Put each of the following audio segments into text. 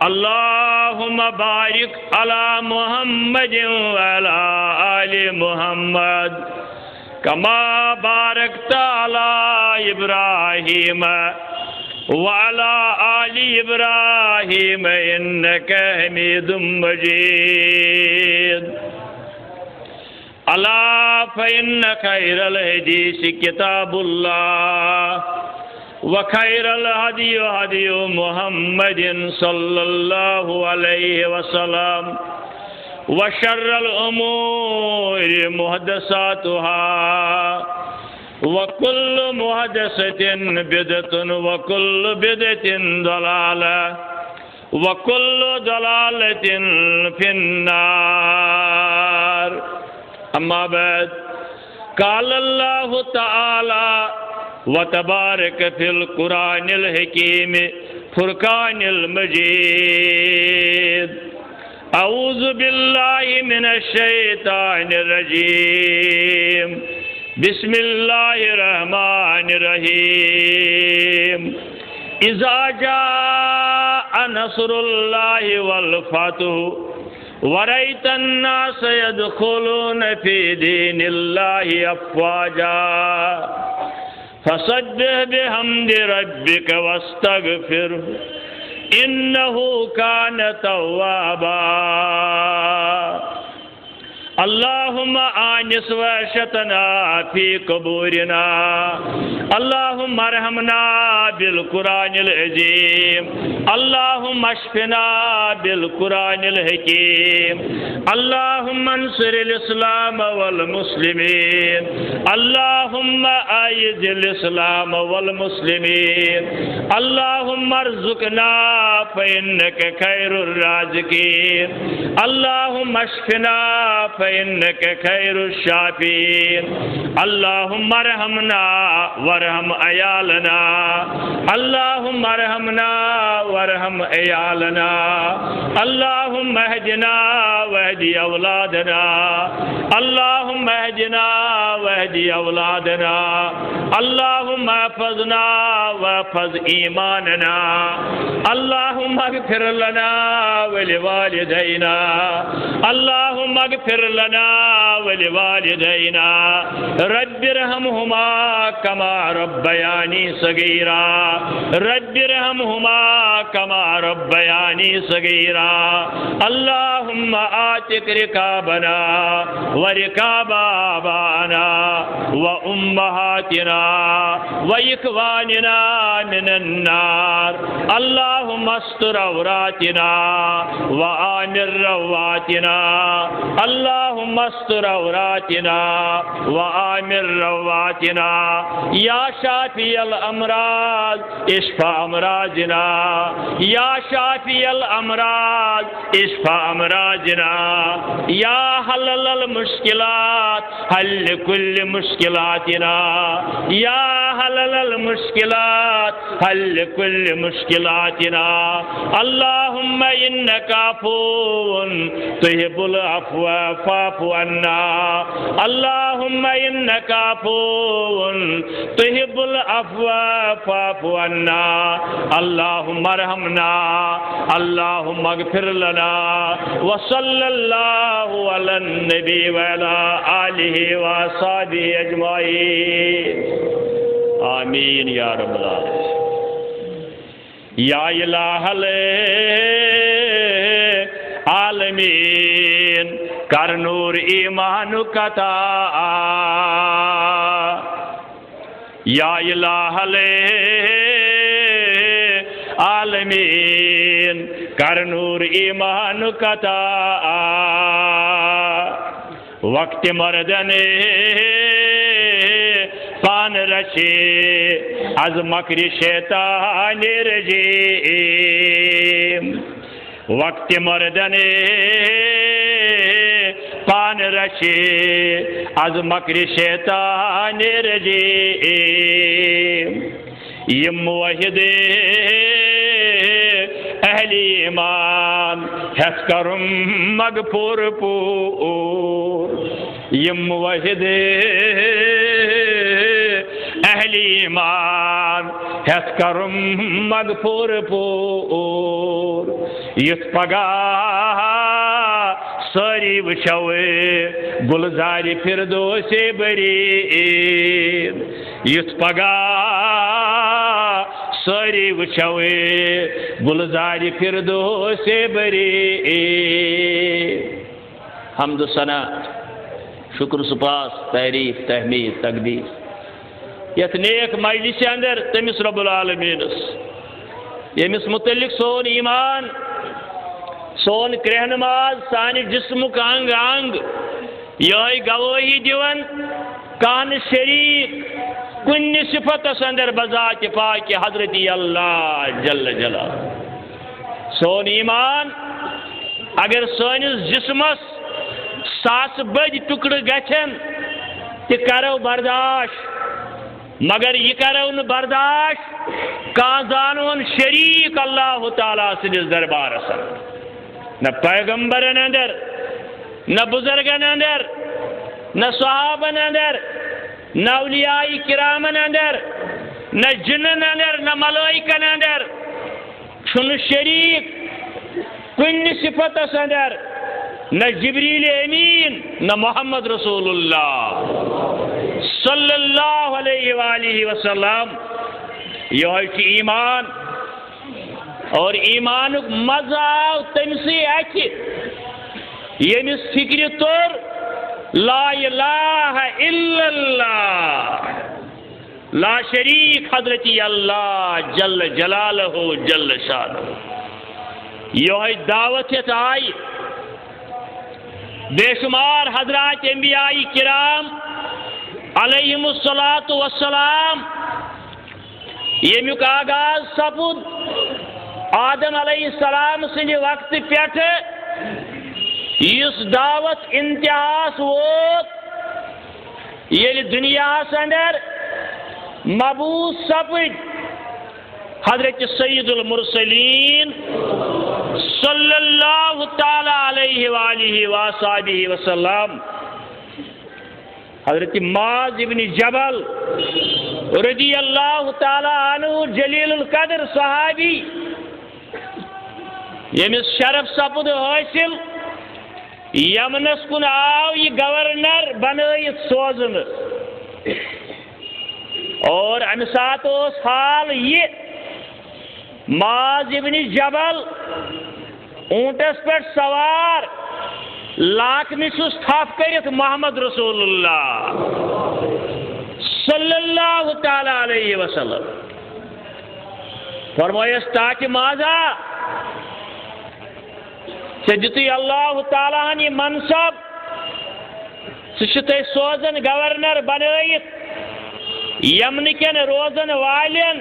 اللهم بارك على محمد وعلى آل محمد كما باركت على إبراهيم وعلى آل إبراهيم إنك حميد مجيد. ألا فإن خير الحديث كتاب الله وخير الهدي هدي محمد صلى الله عليه وسلم وشر الأمور محدثاتها وكل محدثة بدعة وكل بدعة ضلالة وكل ضلالة في النار. أما بعد، قال الله تعالى وتبارك في القرآن الحكيم فرقان المجيد: أعوذ بالله من الشيطان الرجيم، بسم الله الرحمن الرحيم. إذا جاء نصر الله والفتح ورأيت الناس يدخلون في دين الله أفواجا فسبح بحمد ربك واستغفره إنه كان توابا. اللهم آنس وحشتنا في قبورنا، اللهم ارحمنا بالقرآن العظيم، اللهم اشفنا بالقرآن الحكيم، اللهم انصر الإسلام والمسلمين، اللهم أعز الإسلام والمسلمين، اللهم ارزقنا فإنك خير الرازقين، اللهم اشفنا فإنك خير الشافين، اللهم ارحمنا وارحم عيالنا، اللهم ارحمنا وارحم عيالنا، اللهم اهدنا واهد أولادنا، اللهم اهدنا واهد أولادنا، اللهم احفظنا واحفظ إيماننا، اللهم اغفر لنا ولوالدينا، اللهم اغفر لنا ولوالدينا، رب ارحمهما كما ربياني صغيرا، رب ارحمهما كما ربياني صغيرا. اللهم آتك ركابنا وركاب آبائنا وأمهاتنا وإخواننا من النار. اللهم استر عوراتنا وآمن رواتنا، اللهم استر عوراتنا وآمن رواتنا. يا شافي الأمراض اشفى أمراضنا، يا شافي الأمراض اشفى أمراضنا، يا حلل المشكلات حل كل مشكلاتنا، يا حلل المشكلات حل كل مشكلاتنا. اللهم إنك عفو تحب العفو فاعف عنا، اللهم إنك عفو تحب العفو فاعف عنا. اللهم ارحمنا، اللهم اغفر لنا. وصلى الله على النبي وعلى آله وصحبه أجمعين. آمین یا رب العالمین. یا الہ العالمین کر نور ایمان کا عطا، یا الہ العالمین کر نور ایمان کا عطا. وقت مردنے پان رشی از مکر شیطان رجیم، وقت مردن پان رشی از مکر شیطان رجیم. یہ موحد اہل ایمان ہس کرم مغفور پور، یہ موحد اہل ایمان ہیت کرم مغفور پور یت پگاہ ساری وچھو گلزار فردوس بری یت پگاہ ساری وچھو گلزار فردوس بری حمد و ثنا شکر سپاس تعریف تحمید تقدیس یت نیک مجلس اندر تمس رب العالمین یمس متعلق سون ایمان سون کرہنماز سان جسمک انگ انگ یہ گواہی دیون کان شریک کن صفتس اندر بذات پاک حضرت اللہ جل جلالہ سون ایمان اگر سانس جسمس ساس بج ٹکڑ گھن تہ کرو برداشت مگر یہ کرو ن برداشت کان زانون شریک اللہ تعالیٰ سندس دربارس نہ پیغمبرن اندر نہ بزرگن اندر نہ صحابن اندر نہ اولیاء کرامن اندر نہ جنن اندر نہ ملائکن اندر چھن شریک کن صفتس اندر نہ جبریل امین نہ محمد رسول اللہ صلی اللہ علیہ وآلہ وسلم یہ ایمان اور ایمانک مزہ تمسی اکہ یمس فکر تور لا الہ الا اللہ لا شریک حضرت اللہ جل جلالہ جل شانہ یہ دعوت آئی بے شمار حضرات انبیاء کرام علیہم الصلاۃ والسلام یمیک آغاز سپد آدم علیہ السلام سند وقت پیٹھ اس دعوت انتہاس ووت یل دنیا اندر مبعوث سپد حضرت سید المرسلین صلی اللہ تعالی علیہ وآلہ وصحبہ وسلم حضرت معاذ ابن جبل رضی اللہ تعالی عنہ جلیل القدر صحابی یمس شرف سپد حاصل یمنس کن آو یہ گورنر بنائت سوزن اور امہ سات حال یہ معاذ ابن جبل اونٹس پہ سوار لاکمہ چھس تھپ کرت محمد رسول اللہ صلی اللہ تعالی علیہ وسلم فرمایس تاکہ ماذا دتی اللہ تعالیٰ ہن یہ منصب سہ سوزن گورنر بنائت یمن کن روزن والن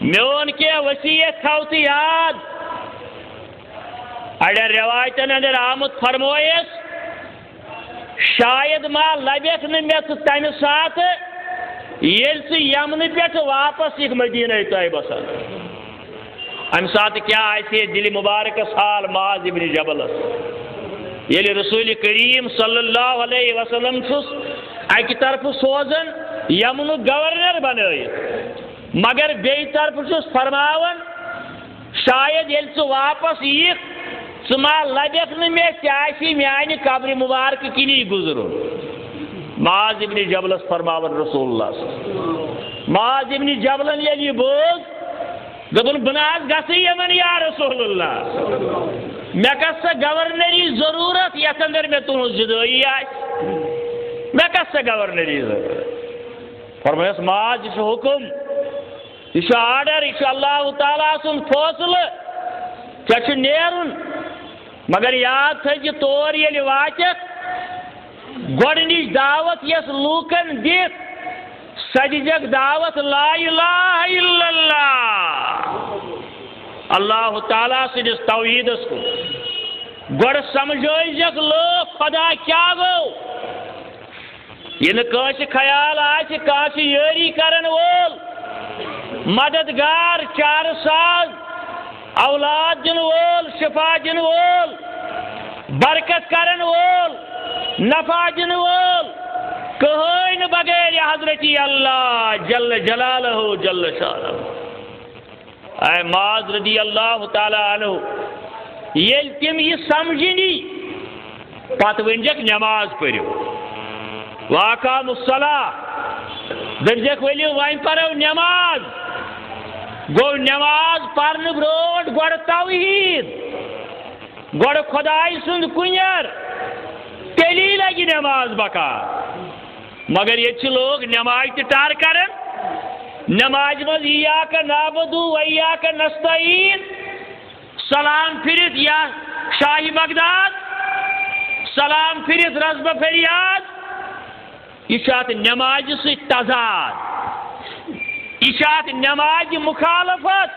میون کی وصیت تھو تو یاد اڑین روایتن اندر آمت فرمویس شاید ما لبیت نمے تمہ سات یل یمن پہ واپس یک مدینہ طیبہ ام سات کیا آئے دل مبارکس حال معاذ ابن جبلس یل رسول کریم صلی اللہ علیہ وسلم چھس اکہ طرف سوزن یمن گورنر بنائت مگر بیٚیہِ طرف چھس فرماون شاید یل واپس یِکھ ژٕ ما لبیکھ نہٕ مےٚ ژےٚ آسی میانہِ قبرِ مبارک کِنی گُزرُن معاذ ابن جبلس فرماون رسول اللہ معاذ ابن جبلن ییٚلہِ یہِ بوز دوٚپُن بہٕ نہ حظ گژھٕ یمن یا رسول اللہ مےٚ کس سا گورنری ضروٗرت یتھ اندر مےٚ تُہنٛز جُدٲیی آسہِ مےٚ کس سا گورنری ضروٗرت فرمایس معاذ یہِ چھُ حُکم یہ آرڈر یہ اللہ تعالیٰ سن فیصلہ ژےٚ چھُ نیرُن مگر یاد تھٲیزِ تور ییٚلہِ واتکھ گۄڈنِچ دعوت یس لوٗکن دِتھ سۄ دِژکھ دعوت لا الہ الا اللہ اللہ تعالیٰ سٕنٛدِس توحیٖدس کُن گۄڈٕ سمجھٲیزکھ لوٗکھ خدا کیٛاہ گوٚو یہِ نہٕ کٲنٛسہِ خیال آسہِ کانٛہہ چھُ یٲری کرن وول مددگار چار ساز اولاد دن وول شفا دن وول برکت کرن وول نفع دن وول کہین بغیر حضرت اللہ جل جلالہ جل شانہ. اے معاذ رضی اللہ تعالیٰ عنہ یل تم یہ سمجھنی پتہ ونجک نماز پڑھو واقام الصلاة دنجک ولو وائن پڑھو نماز. گو نماز پڑھنے برونٹ گوڑ توحید گوڑ خدائی سند کنیر تیلی لگی نماز بکا. مگر یہ لوگ نماز تار کرن نماز مز ایاک نعبدو و ایاک نستعین سلام پھرت یا شاہی بغداد سلام پھرت رزب فریاد یہ نماز سے تضاد یہ نماز مخالفت.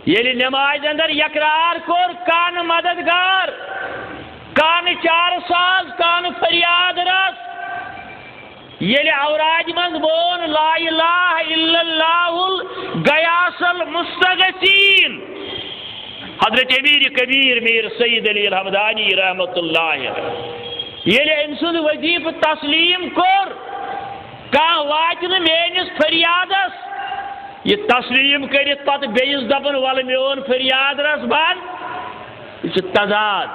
یلی نماز اندر یقرار کور کان مددگار کان چار ساز کان فریاد رس. یلی اوراج من بون لا الہ الا اللہ الغیاث المستغیثین. حضرت امیر کبیر میر سید علی الحمدانی رحمت اللہ یلی امسد وظیف تسلیم کور کان واجن مینس فریادس یہ تسلیم کرت پتہ بیس دپن ول میون فریاد رس بن یہ تضاد.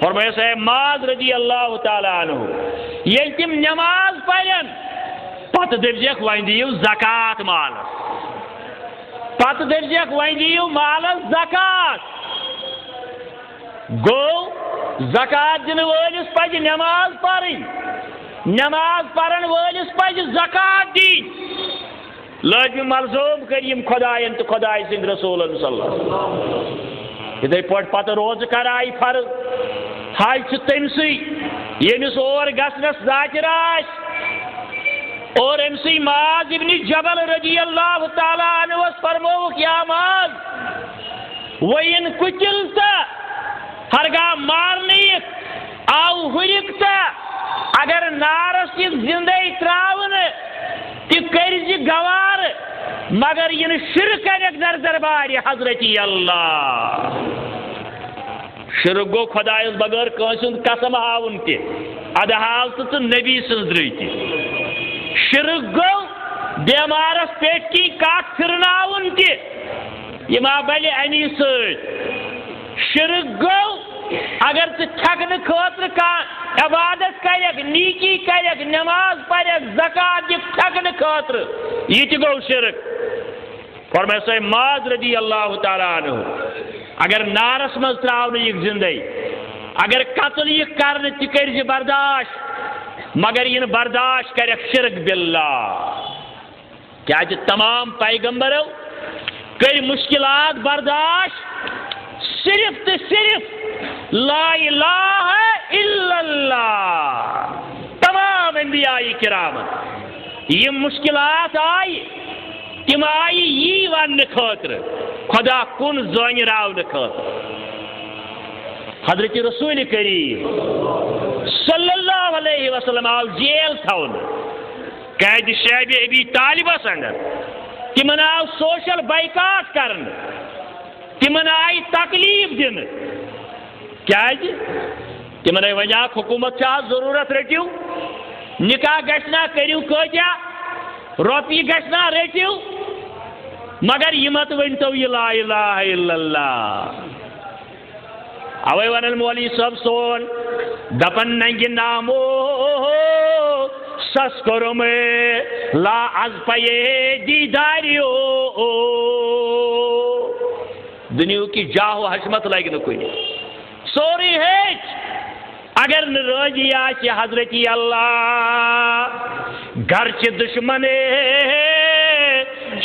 فرمایا سے معاذ رضی اللہ تعالیٰ عنہ یل تم نماز پڑھن پتہ دپجک وین دیو زکات مالس پتہ دپجک وین دیو مالس زکات. گو زکات دن ولس پز نماز پڑھن نماز پڑھن ولس پز زکات دین. لازم ملزوم کریم خدائن تو خدائی سند رسول صلی اللہ علیہ وسلم. ادھے پٹ پتہ روز کرائی فرض حج تمسی یمس اور گسنس ذاکر اور امسی معاذ ابن جبل رضی اللہ تعالیٰ عنہ فرموک یا معاذ وین کچلتا ہرگاہ مارنیک آو ہرکتا اگر نارس یہ زندہ تراؤن کہ کرزی گوار مگر یہ شرک در دربار حضرت اللہ. شرک گو خدایس بغیر کنسن قسم ہاون تہ اد حالت تو نبی سندری تہ. شرک گو بیمارس پیٹ کی کاٹ پھرناون تہ یہ ما بلے امی ست. شرک گو اگر تو چھگن خاطر کا عبادت کرک نیکی کرک نماز پڑھک زکات دک چھگن خاطر یہ تہ گو شرک. فرمایا سے معاذ رضی اللہ تعالیٰ عنہ اگر نارس مز تراؤن یہ زندگی اگر قتل یہ کرنے تہ کرزِ برداشت مگر یہ برداشت کرک شرک باللہ. کیا تمام پیغمبروں کر مشکلات برداشت صرف تو صرف لا الہ الا اللہ. تمام انبیاء کرام یہ مشکلات آئی تم آئی یہ ون خاطر خدا کن زون راون خاطر. حضرت رسول کریم صلی اللہ علیہ وسلم آو جیل تھون قید شعب ابی طالبس اندر تمن آو سوشل بائیکاٹ کرن تمن آئی تکلیف دن. کیا تمن ونیا حکومت ضرورت رٹیو نکاح گھنا کرو کتیا روپیے گھنا رٹیو مگر یہ مت ونتو یہ لا الہ الا اللہ. اوے ونن مولوی صاحب سون دپن ننگی نامو سس کرو میں لا از پے دیداریو دنیا کی جاہو حشمت لگ نہ کوئی سوری ہیچ اگر نروجی آچے حضرتی اللہ گرچ دشمنے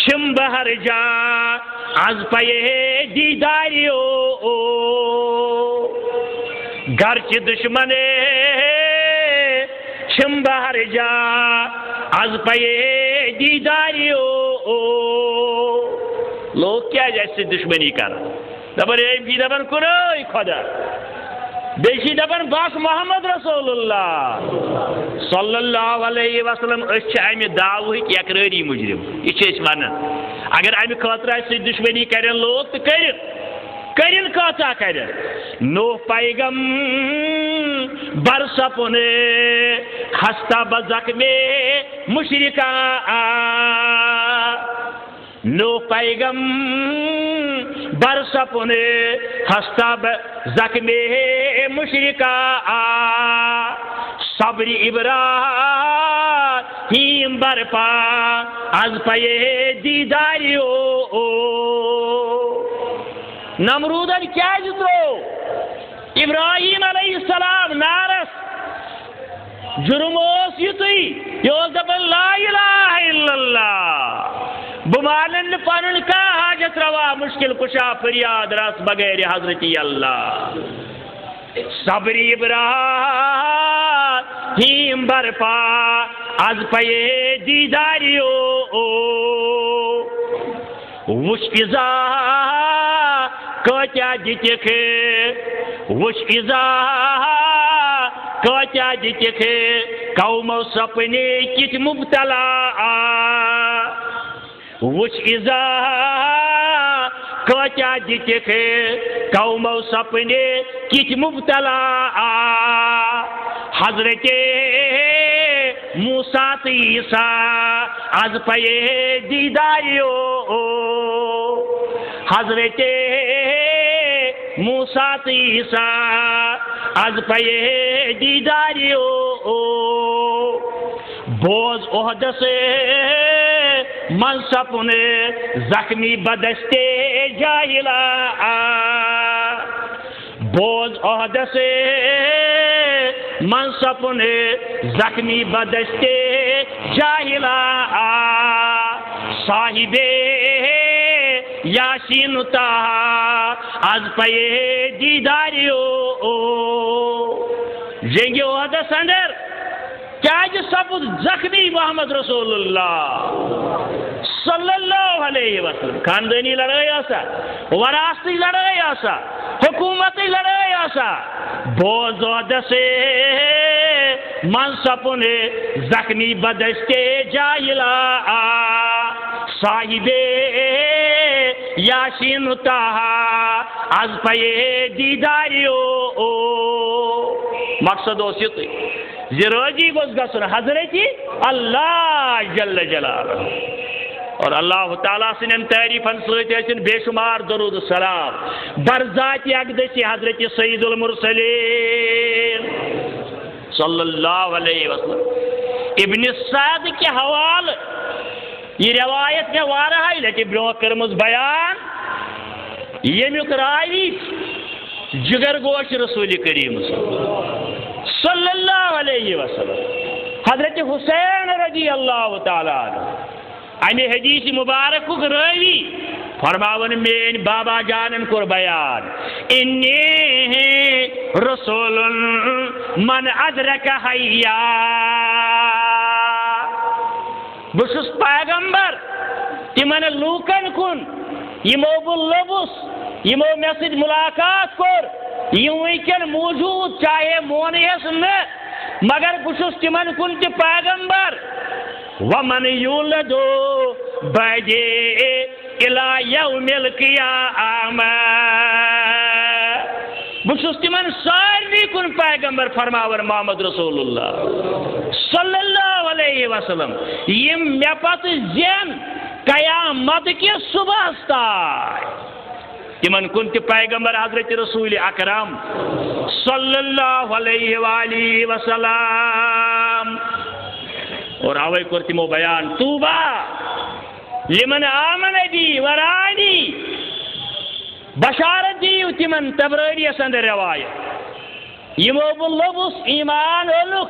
شم بہر جا از پے دیداریو گرچ دشمنے شم بہر جا از پے دیداریو. لوگ کیا جیسے دشمنی کر دبن ایم کی دبن کنوئی خدا بیشی دبن باس محمد رسول اللہ صلی اللہ علیہ وسلم اس امی دعوی کی اقراری مجرم یہ ونان اگر امی خاطر اس دشمنی کریں لوگ تو کریں کرن کاتا کرن نو پیغم بر سپنے خستہ بزک میں مشرکا نو پیغم بر سپنے خستہ بزک میں مشرکا صبر ابراہیم برپا از پے دیداریو نمرودن کیا ترو ابراہیم علیہ السلام نارس جرم اوس یتھی یہ دپان لا الہ الا اللہ بمانن پنن کا حاجت روا مشکل کشا فریاد رس بغیر حضرت اللہ صبر ابراہیم برپا از پے دیداریو وش ازا کتیا دتک وش ازا کتیا دتک قومو سپنے کت مبتلا وش ازا کتیا دتک قومو سپنے کت مبتلا حضرت موسیٰ عیسیٰ از پے دیداریو حضرت موسیٰ عیسیٰ از پے دیداریو بوز عہد سے منصب نے زخمی بدستے جاہلا بوز عہد سے منصب نے زخمی بدستے جاہلا صاحب یاسین تاہا از پے دیداریو جنگی عہد سندر کیا سپد زخمی محمد رسول اللہ صلی اللہ علیہ وسلم خاندانی لڑائی آسا وراثتی لڑائی آسا حکومتی لڑائی آسا بوز عہد سے منصب نے زخمی بدستے جاہلا صاحب یاسین تاہا از پے دیداریو مقصد اس یہ راضی گوس گژھن حضرت اللہ جل جلالہ اور اللہ تعالیٰ سن تعریفن ستن بے شمار درود السلام برذات اقدس حضرت سید المرسلین صلی اللہ علیہ وسلم ابن سعد کے حوالہ یہ روایت میں وارہائی لٹی برو کرمز بیان یمیک راوی جگر گوش رسول کریم صلی اللہ علیہ وسلم حضرت حسین رضی اللہ تعالیٰ عنہ امی حدیث مبارک راوی فرماون مین بابا جانن کور بیان انی رسول من ادرک حیا بشس پیغمبر تمن لوکن کن یمو بل لبس یمو میسج ملاقات کور یم ویکن موجود چاہے مونیس نہ مگر بشس تمن کن تہ پیغمبر ومن یولدو بعدی الی یوم القیامہ بشس تمن سارنی کن پیغمبر فرماور محمد رسول اللہ صلی اللہ علیہ وسلم یم مے پت زین قیامت کے صبح تائیں تمن کن تہ پیغمبر حضرت رسول اکرم صلی اللہ علیہ وآلہ وسلم اور آوے کر تمو بیان توبہ لمن آمن بی ورانی بشارت دیو تمن تبراری سند روایت یمو بلبس ایمان اولک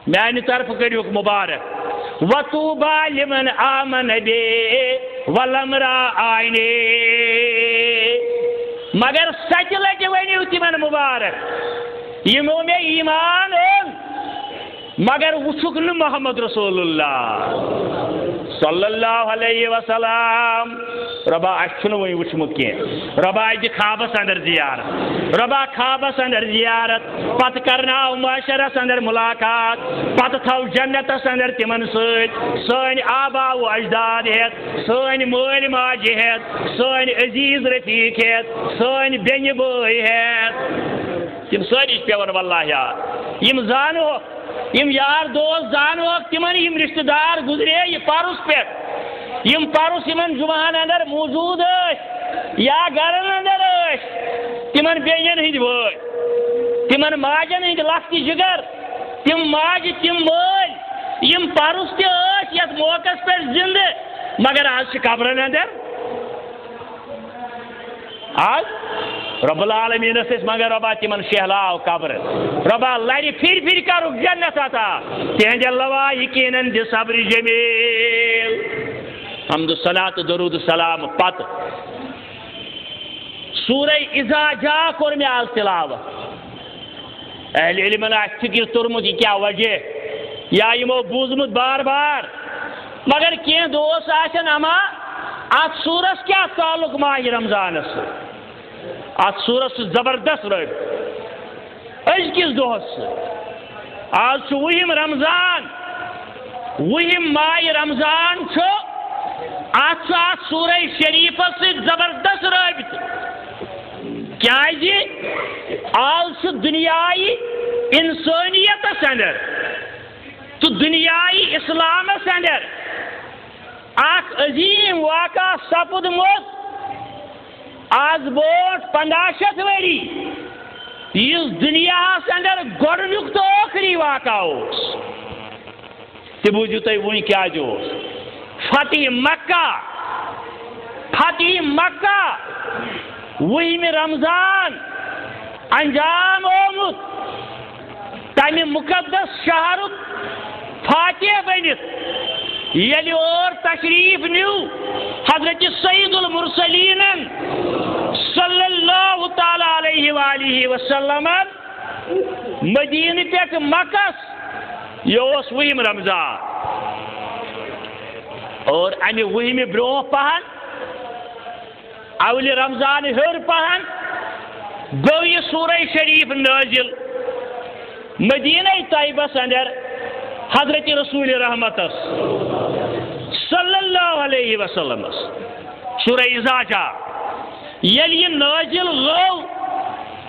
میانی طرف کریوک مبارک وطوبہ لمن آمن بی ولم را آئینے مگر سچ لٹی ونیو تمن مبارک یمو میں ایمان اول مگر وچھکن محمد رسول اللہ صلی اللہ علیہ وسلم ربا اچھن وی وچھمت کی ربا دی خوابس اندر زیارت ربا خوابس اندر زیارت پت کرناو معاشرس اندر ملاقات پت تھو جنتس اندر تمن سن آبا و اجداد ہیت سن مول ماج ہیت سن عزیز رفیق ہیت سن بین بوئی ہیت تم ساری پیون واللہ یار یم زانو یم یار دوست زانو تمن یم رشتہ دار گزرے یہ پارس پہ یم پارس یمن جمعہن اندر موجود یا گرن اندر تمن بین ہند وٲلۍ تمن ماجن ہند لفتی جگر تم ماج تم مول یم پارس تہ یت موقع پہ زندہ مگر آج قبرن اندر آج رب العالمین اس مگر ربا تمن شہلاو قبر ربا لری پھر کرو جنت عطا تہند لوا یقیناً دِ صبر جمیل حمد الصلاۃ درود السلام پت سورہ اذا جاء کور میں آز تلاوت اہل علمن فکر ترمت یہ کیا وجہ یا یمو بوزمت بار بار مگر کی دوست آسن اما ات سورس کیا تعلق ماہ رمضانس ات سورس زبردست رب ازکس دہس آج وہم رمضان وہم ماہ رمضان ات سورہ شریف سے زبردست رابط کیا آج دنیای انسانیت اندر تو دنیای اسلام اندر اخ عظیم واقعہ سپدمت آز بوٹ 1500 وری اس دنیا اندر گۄڈنیُک تو ٲخری واقعہ اس تہ بوٗزِو تُہۍ وٕنۍ کیٛازِ اوس فتح مکہ وہم رمضان انجام آمت تمہ مقدس شہرک فاتح بنت یل اور تشریف نیو حضرت سید المرسلین صلی اللہ تعالی علیہ وآلہ وسلم مدینہ پہ مکس یہ اس وہم رمضان اور امہ وہم برو پہن اول رمضان ہر پہن گو یہ سورہ شریف نازل مدینہ طیبس اندر حضرت رسول رحمت صلی اللہ علیہ وسلم سورہ اذا جاء یل یہ نازل گو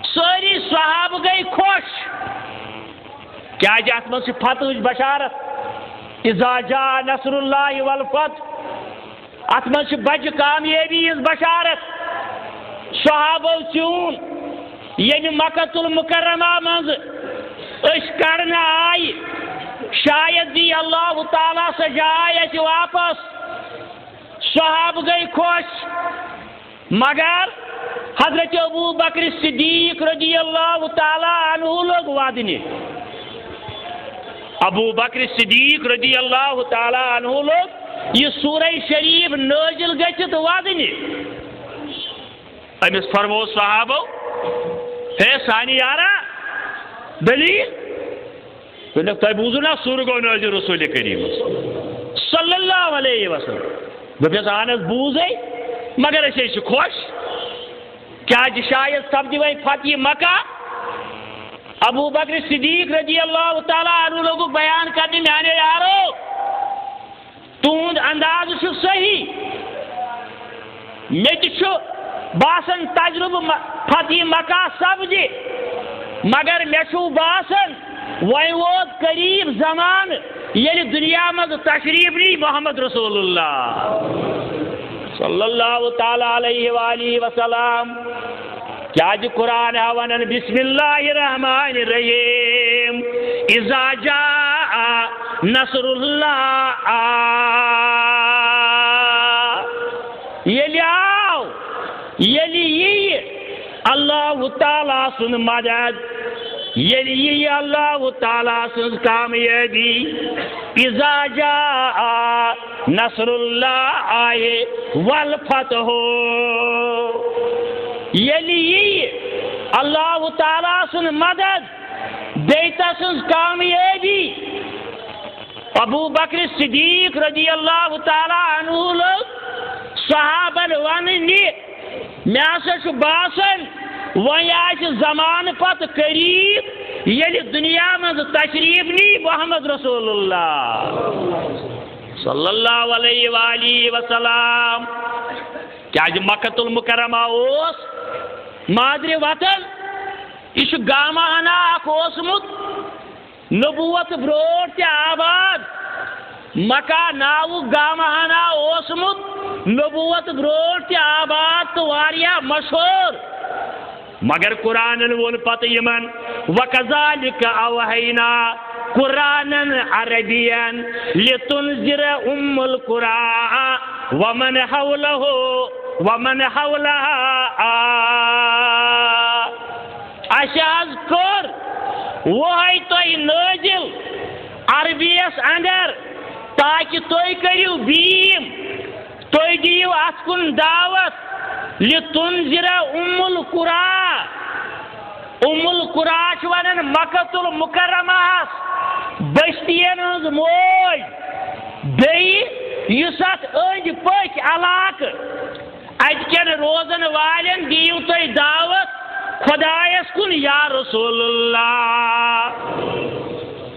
ساری صحابہ گئی خوش کیا ات من سے فتح بشارت اذا جاء نصر اللہ والفتح ات من سے بج کامیابی ہز بشارت صحابہ چون یم مکۃ المکرمہ مز اس کرنا آئی شاید دی اللہ تعالیٰ سے جائے واپس صحابہ گئی خوش مگر حضرت ابو بکر صدیق رضی اللہ تعالیٰ عنہ لوگ وادنی ابو بکر صدیق رضی اللہ تعالیٰ عنہ لوگ یہ سورہ شریف نازل گچت وادنی امس فرمو صحابہ ہے سانی یارا دلیل تہ بوزو نا سور گو نازل رسول کریم صلی اللہ علیہ وسلم دپس اہن حظ بوزے مگر اس خوش کیا شاید سپدی وی فتح مکہ ابو بکر صدیق رضی اللہ تعالیٰ عنہ لوگ بیان کرنے میانے یارو تہد انداز صحیح مے باسن تجربہ فتح مکہ سپدی مگر مے باسن وی ووت قریب زمان یل دنیا مز تشریف نی محمد رسول اللہ صلی اللہ تعالی علیہ وآلہ وسلم کیا قرآن ونن بسم اللہ الرحمن الرحیم اذا جاء نصر اللہ یلی آو یلی اللہ تعالیٰ سن مدد یلی اللہ تعالیٰ سن کامیابی اذا جاء نصر اللہ آئے والفتح یلی اللہ تعالیٰ سن مدد دیتا سن کامیابی ابو بکر صدیق رضی اللہ تعالیٰ عنہ لوگ صحابن وننی میں باسن وی زمان پت قریب یل دنیا من تشریف نی محمد رسول اللہ صلی اللہ علیہ وآلہ وسلم کیا مکۃ المکرمہ مادری وطن یہ گامہ ہنا نبوت بروٹ تے آباد مکہ ناو گامہ ہنا نبوت بروٹ تے آباد تو واریا مشہور مگر قرآن ون پتہ یمن وَكَذَلِكَ أَوْحَيْنَا قُرْآنًا عَرَبِيًّا لِتُنذِرَ أُمَّ الْقُرَىٰ وَمَنْ حَوْلَهَا اشاز کور وہی توئی نازل عربیس اندر تاکہ توئی کریو بیم توئی دیو اتکن دعوت لتنذر ام القرى چونن مکۃ المکرمہ بستین ہز موج بیس ات اند پک علاقہ اتکن روزن والن دیو توئی دعوت خدایس کن یا رسول اللہ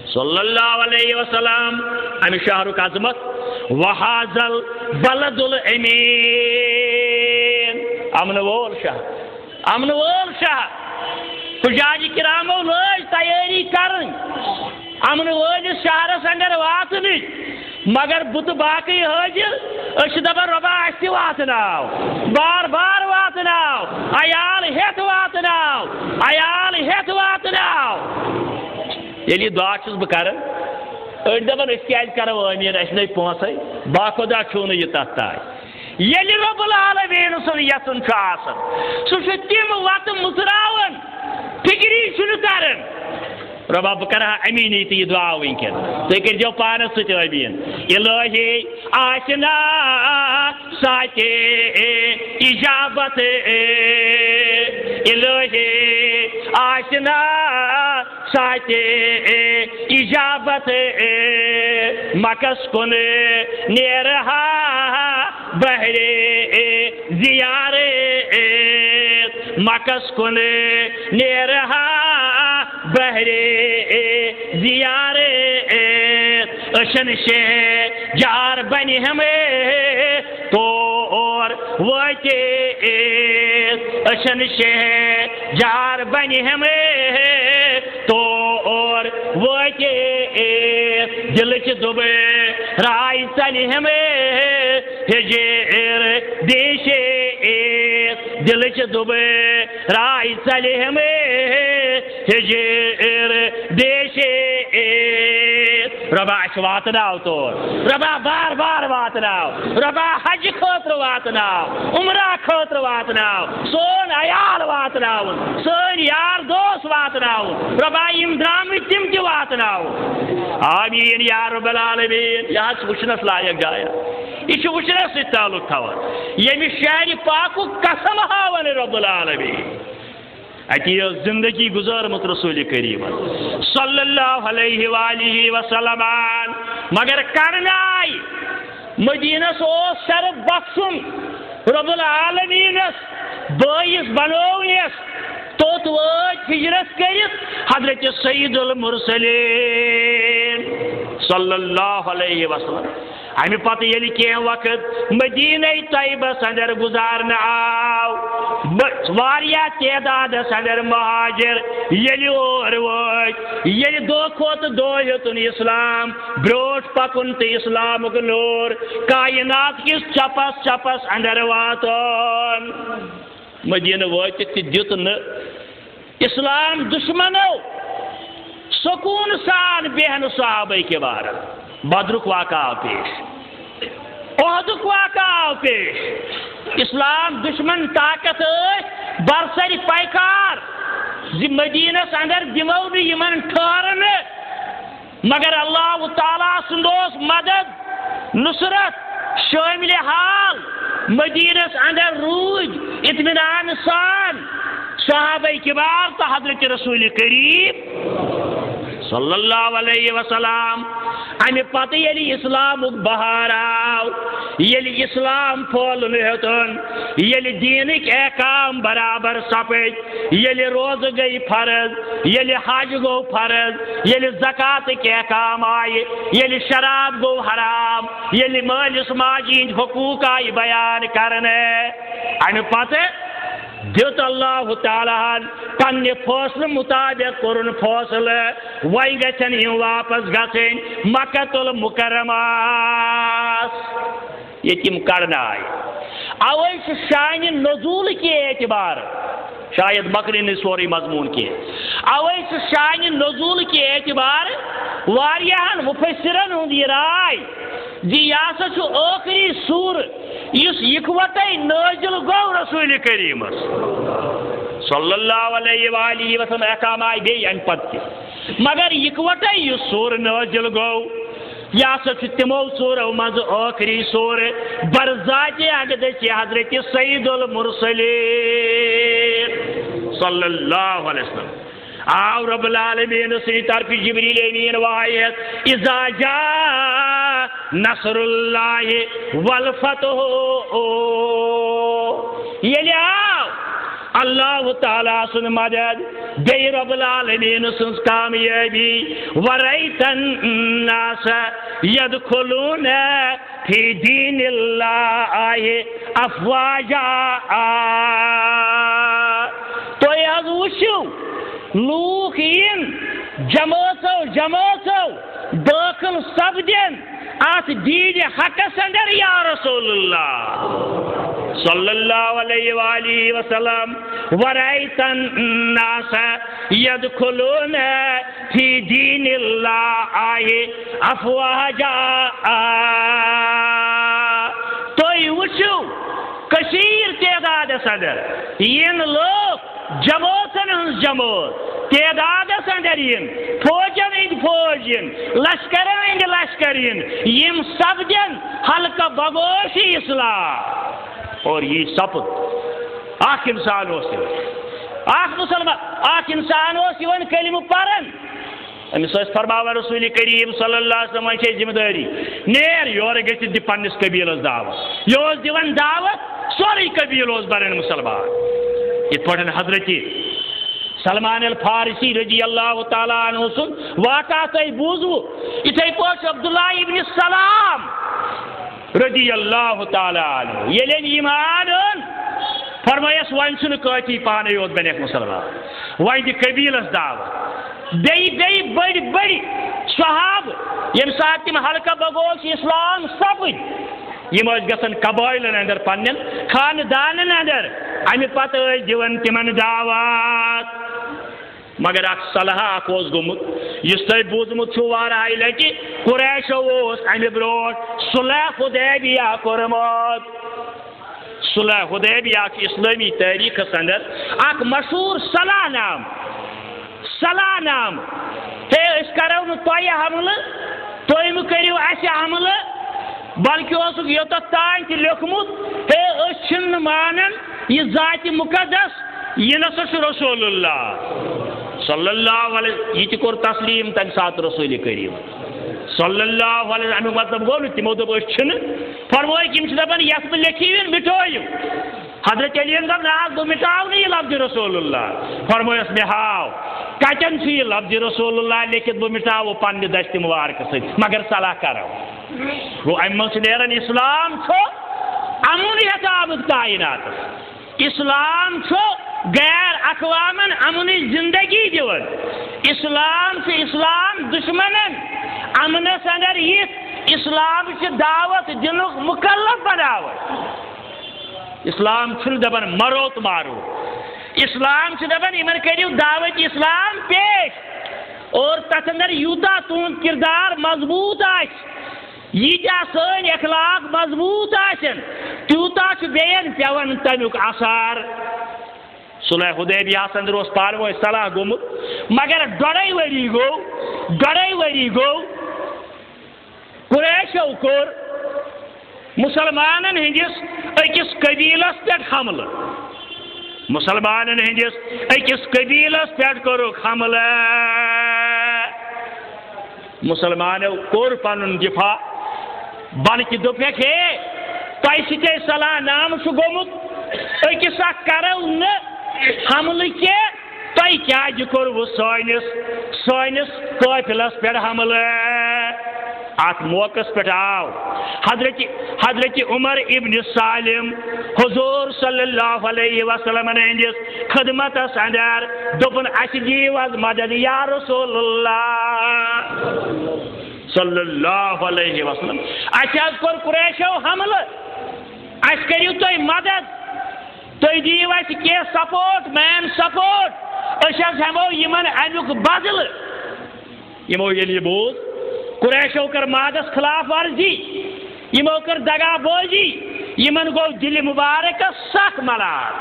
صلی اللہ علیہ وسلم امی شہرک عظمت وحاذا البلد الامین امن وول شاہ حجاج کرامو لوج تیاری کرن امن وول شہرس اندر واتن مگر بت باقی حاضر اش دبر ربا اسی واتناو بار بار واتناو عیال ہیت واتناو یلی دعا چھس بہ کرن اڑ دبن اس کیاز کرو امین اس نے پونسے باخدا چھون یہ تات یلی رب العالمین سن یتن چاسن سو تیم وات متراون فکری شنو کرن ربا بکرہ امینی تی دعا ونکن تو کر جو پانس ست امین الہی آشنا ساتے اجابت الہی آشنا ساتے اجابت مکس کن نیرہا بہرے زیارے مکس کن نیرہا بہرے زیارے اشن شہ جار بنی ہمیں تو اور وچے اشن شہ جار بنی ہمیں تو اور وچے دل چ دبے رائے سلی ہمیں ہجر دیشے دل چ دبے رائے سلی ہمیں ہجر دیشے ربا اش واتناو تو ربا بار بار واتناو ربا حج خاطر واتناو عمرہ خاطر واتناو سون عیال واتناو سون یار دوست واتناو ربا امدام تم کی واتناو آمین یا رب العالمین یا وچنس لائق جایا یہ وچنس سے تعلق تھا یمی شہر پاکو قسم ہاون رب العالمین اتی زندگی گزارمت رسول کریم صلی اللہ علیہ وآلہ وسلم مگر کرنائی مدینہ سو سر بخشن رب العالمین بائیس بنونیس توت وچ ہجرت کرت حضرت سید المرسلین صلی اللہ علیہ وسلم امی پتہ یلی کیا وقت مدینہ طیبہ اندر گزارن آو واریا تعداد اندر مہاجر یلی اور وچ یلی دو کھوت دو یتن اسلام بروٹ پکن تے اسلام کو نور کائنات کس چپس اندر واتن مدینہ وچ تے دتن اسلام دشمنو سکون سان بہن صحابہ کے بارے بدرک واقعہ پیش احدک واقعہ پیش اسلام دشمن طاقت برسر پیکار مدینس اندر دمو یمن ٹھہرن مگر اللہ تعالیٰ سندوس مدد نصرت شامل حال مدینس اندر روج اطمینان سان صحابہ کبار تو حضرت رسول کریم صلی اللہ علیہ وسلم امہ پتہ یلی اسلام بہار آو یلی اسلام پھولن ہیوتن یلی دینک احکام برابر سپد یلی روز گئی فرض یلی حج گو فرض یلی زکات کے احکام آئے یلی شراب گو حرام یلی مالس ماجی حقوق آئی بیان کرنے امہ پتہ دیت اللہ تعالیٰ پنہ فیصلہ مطابق کورن فیصلہ وی گھن یم واپس گھن مکۃ المکرمہ یہ کڑنا آئے اوے شان نزول کے اعتبار شاید مکری نے سوری مضمون کی اوے شان نزول کے اعتبار واریاہن مفسرن ہند یہ رائے جی یہ سا آخری سور اس اکوتے نازل گو رسول کریم صلی اللہ علیہ وآلہ وسلم احکام آئی گئی ان پت مگر اکوتے یہ سور نازل گو یہ سا تمو سورو مز آخری سور برذات اقدس حضرت سید المرسلین صلی اللہ علیہ وسلم آو رب العالمین سی طرف جبریل امین وحیت اذا جاء نصر اللہ والفتح یلی آو اللہ تعالیٰ سن مدد بی رب العالمین سن کامیابی ورأیت الناس یدخلون فی دین اللہ افواجا تو یہ وچھو لوک ین جماعتو داخل سپدن ات دین حقس اندر یا رسول اللہ صلی اللہ علیہ وآلہ وسلم ورأیت الناس یدخلون فی دین اللہ افواجا تو وچھو کشیر تعداد اندر ین لوگ جماعتن ہنز جماعت تعداد اندر ین فوجن ہند فوجن لشکرن ہند لشکرین یم سپدن حلقہ بگوش اسلام اور یہ سپد اخ انسان اخ مسلمان اخ انسان ون کلمہ پرن امس فرماوان رسول کریم صلی اللہ علیہ وسلم چھ ذمہ داری نیر یور گژھِ دِ پننس قبیلس دعوت یہ دِوان دعوت سوری قبیل برن مسلمان یہ پٹھن حضرت سلمان الفارسی رضی اللہ تعالیٰ عنہ سن واقعہ تھی بوزو اتھے پاس عبداللہ ابن السلام رضی اللہ تعالیٰ عنہ یلین ایمان فرمایس وائن سن کاتی پانے یوت بنیک مسلمان وائن دی قبیلس دعوت بی بڑی بڑی صحاب یم سات تم حلقہ بگوش اسلام سپد یم گھن قبائلن اندر پنن خاندانن اندر امہ پتہ دِوان تمن دعوت مگر اخ صلاح اخ گومت اس تھی بوزمت چھو وارہائی لٹہ قریشو امہ بروٹ صلح حدیبیہ کورمت صلح حدیبیہ اسلامی تاریخ اندر اخ مشہور صلاح نام ہے اس کرو نا تہ حملہ تم کرو اس حملہ بلکہ اس یوتھ تان تہ لیوکھمت ہے اس چھن مانن یہ ذات مقدس یہ نسا رسول اللہ صلی اللہ علیہ یہ کور تسلیم تمہ سات رسول کریم صلی اللہ علیہ وسلم مطلب گو نا تمو دپ چھن فرمائک یم دپان یت لکھیو مٹھویو حضرت علی دپ نا بہ مٹاو یہ لفظ رسول اللہ فرمایس مے ہاو کتن یہ لفظ رسول اللہ لکھت بہ مٹاو پنہ دست مبارک ست مگر صلاح کرو گو ام من نیران اسلام چھو امن حسابت کائنات اسلام چھو غیر اقوامن امن زندگی دیون اسلام سے اسلام دشمنن امنس اندر یہ اسلام سے دعوت دنک مکلف بناوت اسلام چھن دپان مرو تو مارو اسلام سے دپان یمن کریو دعوت اسلام پیش اور تتھ اندر یوتا تہند کردار مضبوط آس ییتیا سن اخلاق مضبوط آسن تیوتا بیان پیوان تمیک اثار صلح حدیبیہ اندر اس پانوے صلاح گومت مگر ڈوڑائی وری گو قریشو کور مسلمانن ہندس اکس قبیلس پہ حملہ مسلمانن ہندس اکس قبیلس پہ کورک حملہ مسلمانوں کور پنن دفاع بلکہ دپیک ہے تہ ستے صلاح نام گومت أکس اکھ کرو نہ حملہ کی تہ کیازِ کوٚروٕ سٲنِس قٲفلس پٮ۪ٹھ حملہٕ ات موقعس پٮ۪ٹھ آو حضرت عمر ابن سالم حضور صلی اللہ علیہ وسلم ہندس خدمتس اندر دوپن اَسہِ دِیِو حظ مدد یا رسول اللہ صلی اللہ علیہ وسلم اَسہِ حظ کوٚر قریشو حملہ اَسہِ کٔرِو تُہۍ مدد تُہۍ دِیِو اَسہِ کینٛہہ سپورٹ مین سپورٹ أسۍ حظ ہٮ۪مو یِمن امیُک بدلہٕ یِمو ییٚلہِ یہِ بوٗز قریشو کر مادس خلاف ورزی یمو کر دگا بوزی یمن گو دل مبارک سخ ملال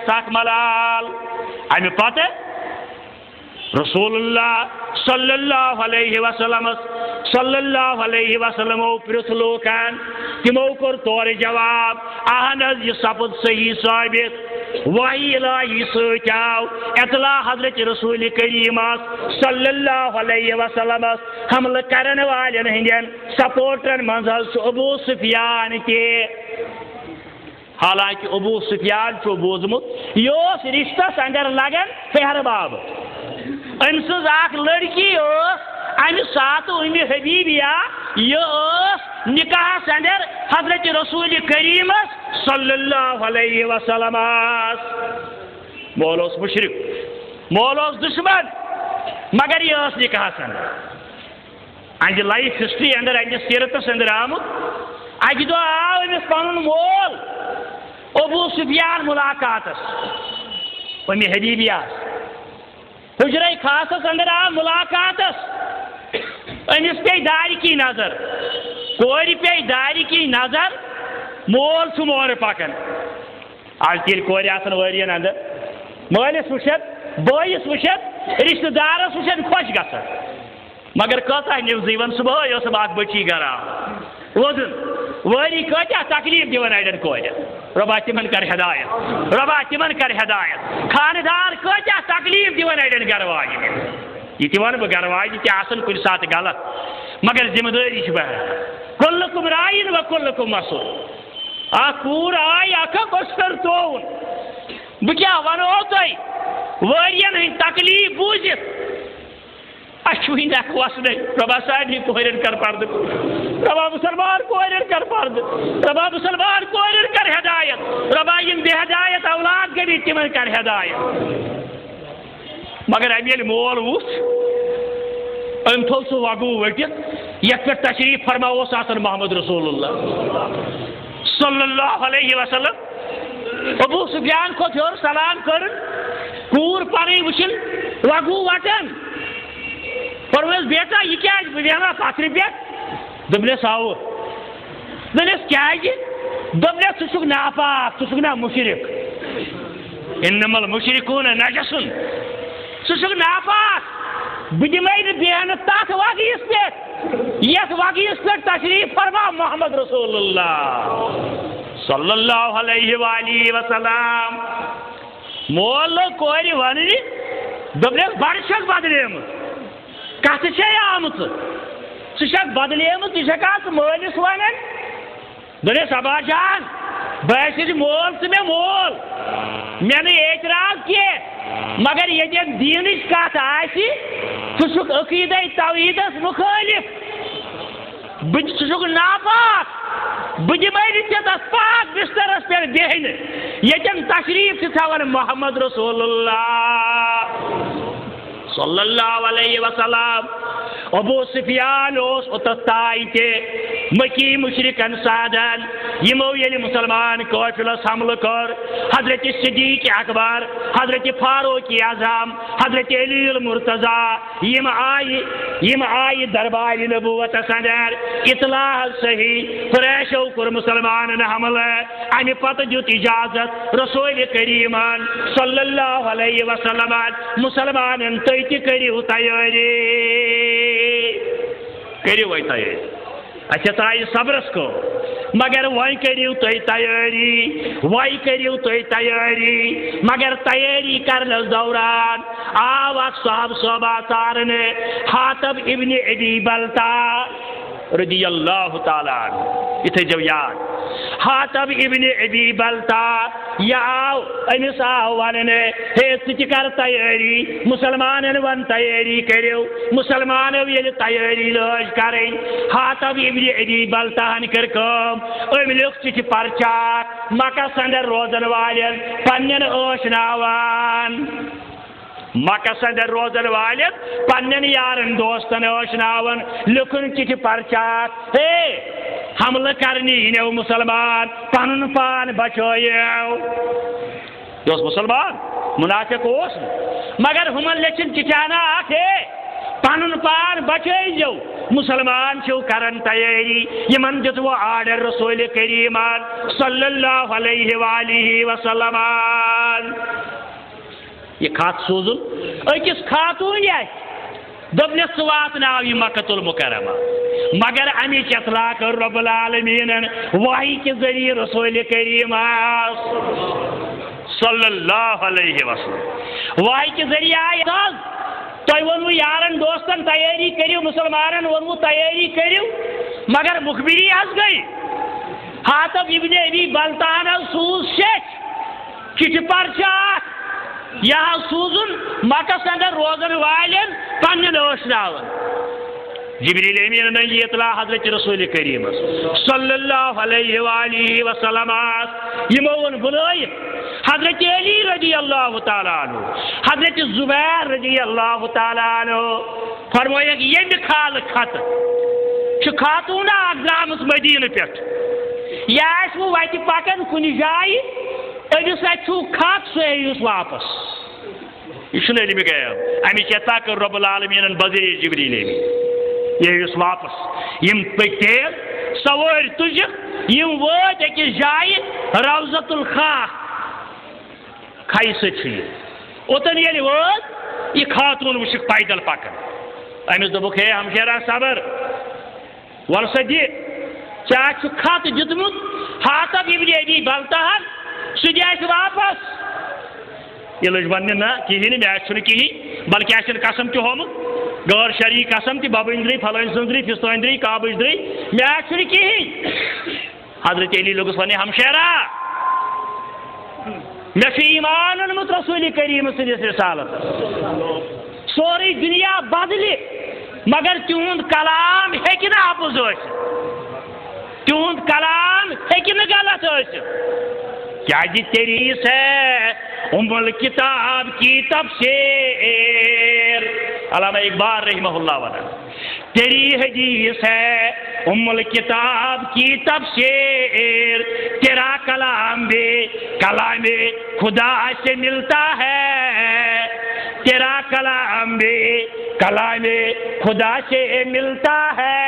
سخ ملال امی پتہ رسول اللہ صلی اللہ علیہ وسلم پرٛژھ لوٗکن تمو کوٚر تورٕ جواب اہن حظ یہ سپد صحیح ثابت وحی الہی سۭتۍ آو اطلاع حضرت رسول کریم صلی اللہ علیہ وسلم حملہ کرن والن ہندین سپورٹرن منٛز حظ چھُ ابو سفیان تہِ حالانکہ ابو سفیان چھُ بوٗزمُت یہِ اوس رشتس اندر لگان پہر باب أمۍ سٕنٛز اکھ لڑکی ٲس امہِ ساتہٕ حبیبیہ یہ ٲس نکاحس اندر حضرت رسول کریمس صلی اللہ علیہ وسلم مول اوس مشرک مول اوس دشمن مگر یہ ٲس نکاحس اندر اہندِ لائف ہسٹری اندر اہندِ سیرتس اندر آمت اکہ دۄہ آو أمِس پنُن مول ابو سفیان ملاقاتس حبیبیہ حجرے خاصس اندر آو ملاقاتس أمِس پے دارِ کی نظر کورِ پے دارِ کی نظر مول چھُ مورٕ پکان آز تیٚلہِ کورِ آسان ؤرین اندر مٲلِس وٕچھتھ بٲیِس وٕچھتھ رشتہٕ دارس وٕچھتھ خۄش گژھان مگر کۭژاہ نِوزٕ یِوان صبحٲے ٲسٕم اکھ بٔچی گراو وۄزُن وٲری کۭتیاہ تکلیٖف دِوان اڑٮ۪ن کورٮ۪ن رۄبا تِمن کر ہدایت خاندار کۭتیاہ تکلیٖف دِوان اڑٮ۪ن گرواجٮ۪ن یہ تہِ ونہٕ بہٕ گرواجہِ تہِ آسان کُنہِ ساتہٕ غلط مگر ذمہ دٲری چھِ بہر کُلکُم رایِن و کُلکُم مسؤول اکھ کوٗر آے اکھ أسۍ ترووُن بہٕ کیٛاہ ونہو تۄہہِ وٲرین ہٕنٛدۍ تکلیٖف بوٗزِتھ اَسہِ چھُ وٕنہِ اکھ وسنٕے رۄبا سارنٕے کورٮ۪ن کر پردٕ رۄبا مُسلمان کورٮ۪ن کر پردٕ رۄبا مُسلمان کورٮ۪ن کر ہدایت رۄبا یِم بے ہدایت اولاد گٔمٕتۍ تِمن کر ہدایت مگر امہِ ییٚلہِ مول وُچھ أمۍ تھوٚو سُہ وگوٗ ؤٹِتھ یتھ پٮ۪ٹھ تشریٖف فرما اوس آسان محمد رسول اللہ صلی اللہ علیہ وسلم ابو سفیان کھوٚت ہیوٚر سلام کٔرٕن کوٗر پنٕنۍ وٕچھِن وگوٗ وٹان پرویز بیٹا یہ کیا بہٕ بیٚہمہٕ پتھرِ پٮ۪ٹھ دوٚپنس اَوٕ دوٚپنس کیٛازِ دوٚپنس ژٕ چھُکھ ناپاک ژٕ چھُکھ نا مُشرک انما المشرکون نجسن ژٕ چھُکھ ناپاک بہٕ دِمے نہٕ بیٚہنہٕ تتھ وگیٖس پٮ۪ٹھ یتھ وگیٖس پٮ۪ٹھ تشریٖف فرما محمد رسول اللہ صلی اللہ علیہ وآلہ وسلم مول لوگ کورِ وننہِ دوٚپنس بڑٕ چھکھ بدلیمٕژ کتھ چھے آمٕژ ژٕ چھکھ بدلیمٕژ ژٕ چھکھا ژٕ مٲلِس ونان دوٚپنس ابا جان بہٕ آسہِ مول ژٕ مےٚ مول مےٚ نہٕ اعتراض کینٛہہ مگر ییٚتٮ۪ن دیٖنٕچ کتھ آسہِ ژٕ چھُکھ عقیٖدے توحیٖدس مُخٲلِف ژٕ چھُکھ ناپاک بہٕ دِمے نہٕ ژےٚ تتھ پاک بسترس پٮ۪ٹھ بیٚہنہٕ ییٚتٮ۪ن تشریٖف چھِ تھاوان محمد رسول اللہ صلی اللہ علیہ وسلم ابو سفیان اوس اوتتھ تانۍ تہِ مکی مشرکن سادن یمو ییٚلہِ مسلمان قٲفلس حملہٕ کوٚر حضرت صدیق اکبر حضرت فاروق اعظم حضرت علی المرتضی یِم آیہِ دربارِ نبوتس اندر اطلاع صحیح قریشو کوٚر مسلمانن حملہٕ امہِ پتہٕ دیُت اجازت رسول کریمن صلی اللہ علیہ وسلم مسلمانن تُہۍ تہِ کٔرِو تیٲری کٔرِو وۄنۍ تیٲری اچھا تایہِ صبرس کو مگر وۄنۍ کٔرِو تُہۍ تیٲری مگر تیٲری کرنس دوران آو اکھ صحابہ ژارنہٕ حاتب ابن ابی بلتا رضی اللہ تعالیٰ عنہ یہ تھٲیزیو یاد حاتب ابن ابی بلتا یہ آو أمِس آو وننہٕ ہے ژٕ تہِ کر تیٲری مسلمانن ون تیٲری کٔرِو مسلمانو ییٚلہِ تیٲری لٲج کرٕنۍ حاتب ابن ابی بلتاہن کٔر کٲم أمۍ لیوٚکھ چِٹھِ پرچاک مکس انٛدر روزن والٮ۪ن پننٮ۪ن ٲشناوان مکس انٛدر روزن والٮ۪ن پننٮ۪ن یارن دوستن ٲشناوان لیوٚکھُن چِٹھِ پرچاک ہے حملہٕ کرنہِ یِنو مسلمان پنُن پان بچٲیِو یہِ اوس مسلمان منافق اوس مگر ہُمن لیٚچھِن چِٹھیانہ اکھ ہے پنُن پان بچٲیزیو مسلمان چھِو کران تیٲری یِمن دیُتوٕ آرڈر رسول کریٖمن صلی اللہ علیہ وآلہ وسلم یہ خط سوزن أکِس خاتون دوٚپنَس ژٕ واتناو یہِ مکۃ المکرمہ مگر امِچ اطلاع کٔر رب العالمیٖنن وحی کہِ ذریعہ رسول کریٖمس صلی اللہ علیہ وسلم وحی کہِ ذریعہ آیہِ حظ تۄہہِ ووٚنوٕ یارن دوستن تیٲری کٔرِو مسلمانن ووٚنوٕ تیٲری کٔرِو مگر مُخبِری حظ گٔے حاتب ابن ابی بلتاہن حظ سوٗز شیٚچھ چِٹھِ پرچاک یہ حظ سوزن مکس انٛدر روزن والٮ۪ن پننٮ۪ن ٲشناون جبریل امیٖنن یہ اطلاع حضرت رسول کریٖمس صلی اللہ علیہ وآلہ وسلم یمو ووٚن بُلٲیِتھ حضرت علی رضی اللہ تعالیٰ عنہ حضرت زبیر رضی اللہ تعالیٰ عنہ فرمٲیکھ ییٚمہِ کھالہٕ خطہٕ چھِ خاتوٗنا اکھ درٛامٕژ مدیٖنہٕ پٮ۪ٹھ یہِ آسہِ وۄنۍ وتہِ پکان کُنہِ جایہِ أمِس اَتہِ چھُو خط سُہ ہیٚیوُس واپس یہ چھُنہٕ علمِ غیب امِچ اطلاع کٔر رب العالمیٖنن بذریعہ جبریل امیٖن یہ ہیٚیوُس واپس یم پٔکۍ تیز سوٲرۍ تُجِکھ یم وٲتۍ أکِس جایہِ روضۃ الخاہ کھَیہِ سۭتۍ چھُ یہِ اوٚتن ییٚلہِ وٲتۍ یہِ خاتوٗن وٕچھِکھ پیدل پکان أمِس دوٚپُکھ ہے ہمشیرا صبر وَلہٕ سا دِ ژےٚ چھُکھ خط دیُتمُت حاتب ابن ابی بلتاہن سُہ دِ اَسہِ واپس یہ لٔج وننہِ نہ کِہیٖنۍ نہٕ مےٚ آسہِ چھُنہٕ کِہیٖنۍ بلکہِ آسن قسم تہِ ہومُت غٲر شرعی قسم تہِ ببٕنۍ درٛے پھلٲنۍ سٕنٛز درٛے فِستٲنۍ درٛے کابٕچ درٛے مےٚ آسہِ چھُنہٕ کِہیٖنۍ حضرت علی لوٚگُس وننہِ ہمشیرا مےٚ چھُ ایٖمان اوٚنمُت رسول کریٖم سٕنٛدِس رسالتس سورُے دُنیا بدلہِ مگر تِہُنٛد کلام ہیٚکہِ نہٕ اَپُز ٲسِتھ تِہُنٛد کلام ہیٚکہِ نہٕ غلط ٲسِتھ کیازِ تیری ہے ام الکتاب کی تفسیر علامہ اقبال رحمہ اللہ ونہ تیری حدیث ہے ام الکتاب کی تفسیر تیرا کلام بھی کلام خدا سے ملتا ہے تیرا کلام بھی کلام خدا سے ملتا ہے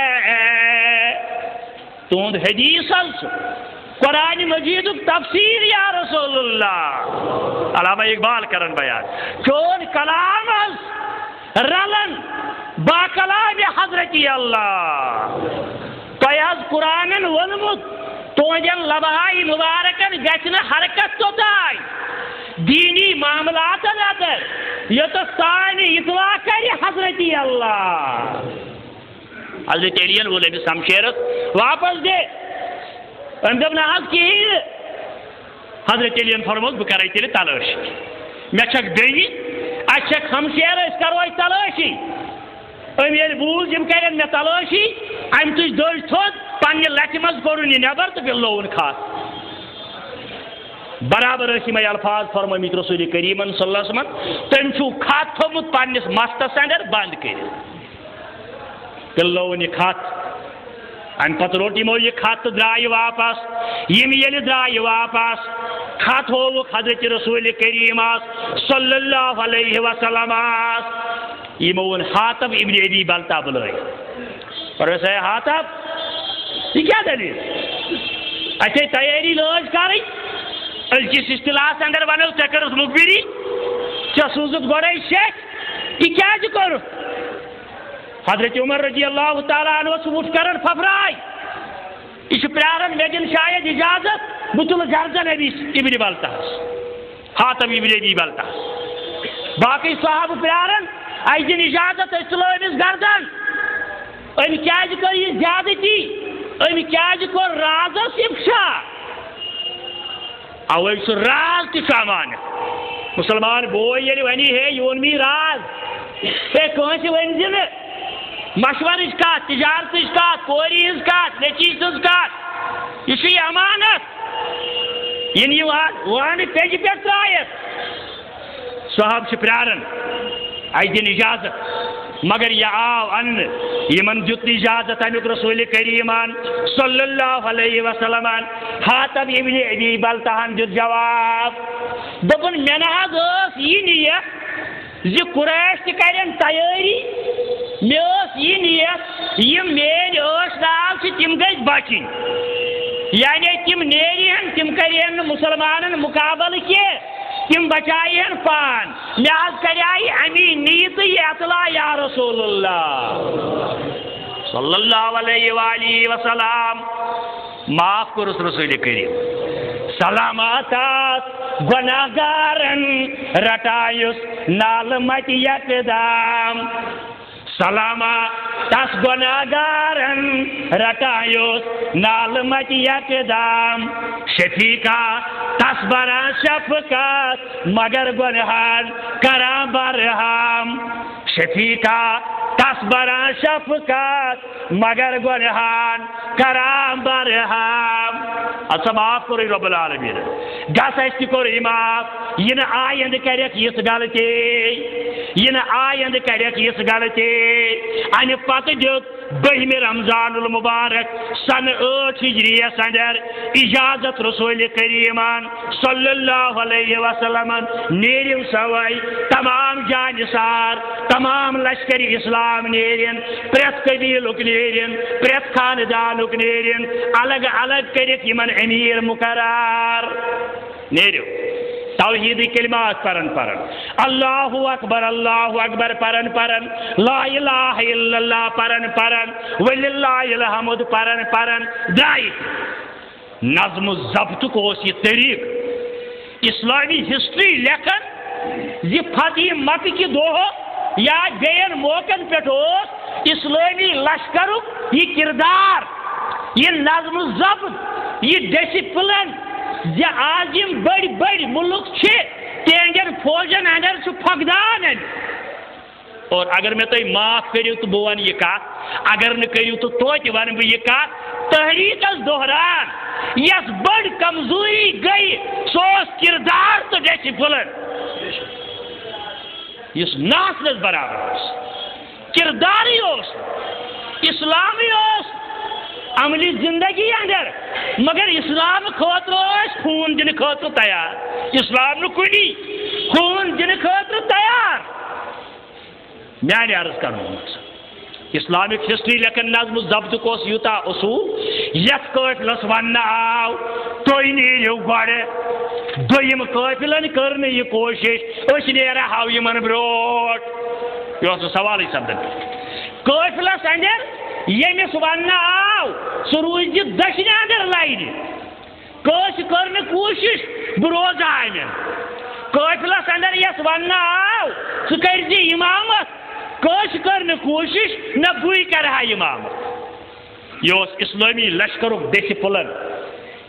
تہد حدیث قرآن مجید تفسیر یا رسول اللہ علامہ اقبال کرن بیان چون کلام رلن با کلام حضرت اللہ تہ قرآن ونمت تہندین لبہائی مبارکن گژھِ نہٕ حرکت توتائی دینی معاملات اندر یوتس تانۍ اطلاع کرِ حضرت اللہ حضرت علیین وول أمِس ہمشیرس واپس دے أمۍ دوٚپ نہ حظ کِہیٖنۍ نہٕ حضرت علیین فرموس بہٕ کرے تیٚلہِ تلٲشی مےٚ چھکھ بیٚنہِ اَسہِ چھکھ ہمشیر أسۍ کرو اَتہِ تلٲشی أمۍ ییٚلہِ بوٗز یِم کرن مےٚ تلٲشی أمۍ تُج دٔج تھوٚد پننہِ لٹہِ منٛز کوٚرُن یہِ نٮ۪بر تہٕ لووُن کھاتھ برابر ٲسۍ یِمے الفاظ فرمٲمٕتۍ رسول کریٖمن صلی اللہ علیہ وسلم تٔمۍ چھُ کھاتھ تھوٚمُت پننِس مستس انٛدر بنٛد کٔرِتھ تیٚلہِ لووُن یہِ کھاتھ امہِ پتہٕ روٚٹ یِمو یہِ خط تہٕ درٛایہِ واپس یِم ییٚلہِ درٛایہِ واپس خط ہووُکھ حضرت رسول کریٖمس صلی اللہ علیہ وسلمس یِمو ووٚن حاتب ابن ابی بلتا بُلٲیِتھ پرس ہے حاتب یہِ کیٛاہ دٔلیٖل اَسے تیٲری لٲج کرٕنۍ أزکِس اصطلاحس انٛدر ونو ژےٚ کٔرٕتھ مُخبِری ژےٚ سوٗزُتھ گۄڈے شیٚچھ یہِ کیٛازِ کوٚرُتھ حضرت عمر رضی اللہ تعالیٰ عنہ وُٹھ کرن پھپراے یہ پیارن مے دن شاید اجازت بہ تل گردن ابن بلتہس حاتم ابن ابی بلتہس باقی صحابہ پیارن اس دن اجازت اس تلو امس گردن ام کیاز کر یہ زیادتی ام کیاز کر رازس افشا اوے سہ راز تہ امانت مسلمان بوے ییٚلہِ ونی ہے یہ اون می راز ہے کٲنٛسہِ ؤنزِ نہٕ مشورٕچ کتھ تجارتٕچ کتھ کورِ ہٕنٛز کتھ نیٚچی سٕنٛز کتھ یہ چھُ یہِ امانت یہِ وانہٕ پیٚجہِ پٮ۪ٹھ ترٛٲیِتھ صحابہٕ چھِ پیاران اَسہِ دِن اجازت مگر یہ آو ان یمن دیت اجازت امیک رسول کریمان صلی اللہ علیہ وسلم حاتم ابن ابی بلتہن دیت جواب دپن مے نہ حظ ٲس یہ نیت زِ قریش تہِ کرن تیٲری مے ٲس یہ نیت یم میٲنۍ ٲٹھ ناو چھِ تِم گژھِ بچِنۍ یعنی تِم نیرِہن تِم کرِہن نہٕ مُسلمانن مقابلہٕ کینٛہہ تم بچائن پان مے حظ کریاے امی نیت یہ اطلاع یا رسول اللہ صلی اللہ علیہ وآلہ وسلم معاف کرس رسول کریم سلامات گناہ گارن رٹایس نال مت یقدام سلامہ تس گناہ گارن رٹایس نال مت یقدام شفیقہ تس بران شفقت مگر گنہان کران برہم شفیقہ تس بران شفقت مگر گنہان کران برہم اچھا معاف کرو رب العالمین گس اس کور معاف یہ آئند کرک یس غلطی یہ آئند کرک یس غلطی امہ پتہ دیت دہم رمضان المبارک سن 8 ہجریس اندر اجازت رسول کریمان صلی اللہ علیہ وسلم نیرو سوائی تمام جانسار تمام لشکر اسلام نیرن پریت قبیلک نیرن پریت خاندانک نیرن الگ الگ کرک یمن امیر مقرر نیرو توحید کلمات پرن اللہ اکبر پرن لا الہ الا اللہ پرن وللہ الحمد پرن دائی نظم و ضبط کو اس یہ طریق اسلامی ہسٹری لیکن یہ فتح مکہ کی دو یا بین موقع پہ اسلامی لشکرک یہ کردار یہ نظم و ضبط یہ ڈسپلن آج بڑی بڑی ملک تہندین فوجن اندر پھکدان اور اگر میں تھی معاف کرو تو بہ ون یہ کت اگر نہ کرو تو توتہ ون بہ یہ کت تحریکس دہران یس بڑ کمزوری گئی سو کردار تو ڈسپلن اس ناسنس برابر کرداری اسلامی عملی زندگی اندر مگر اسلام خاطر خون دن خاطر تیار اسلام نو کنی خون دن خاطر تیار میانہ عرض کروں اسلامک ہسٹری لیکن نظم ضبط کو یوتا اصول یت کٹ لس ون آو تھی نیو گوڑ دم قافلن کر یہ کوشش نیرا ہاو یمن بروٹ یہ سوال سپدن قافلس اندر یمس ون آو سہ روز دشنہ اندر لائن کس کر کوشش بہ روز آمن قافلس اندر یس ون آو سہ کر امامت کس کر کوشش نہ بے کرہا امامت یہ اسلامی لشکرک ڈسپلن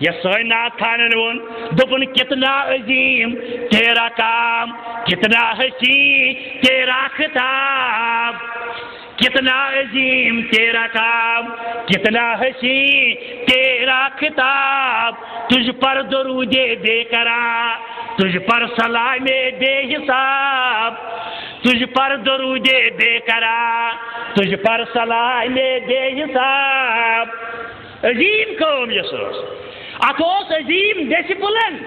یہ سن نعت خانن ون دپن کتنا عظیم تیرا کام کتنا حسین تیرا خطاب کتنا عظیم تیرا کام کتنا حسین تیرا خطاب تجھ پر درود بے کرا تجھ پر سلام بے حساب تجھ پر درود بے کرا تجھ پر سلام بے حساب عظیم قوم یس ات عظیم ڈسپلن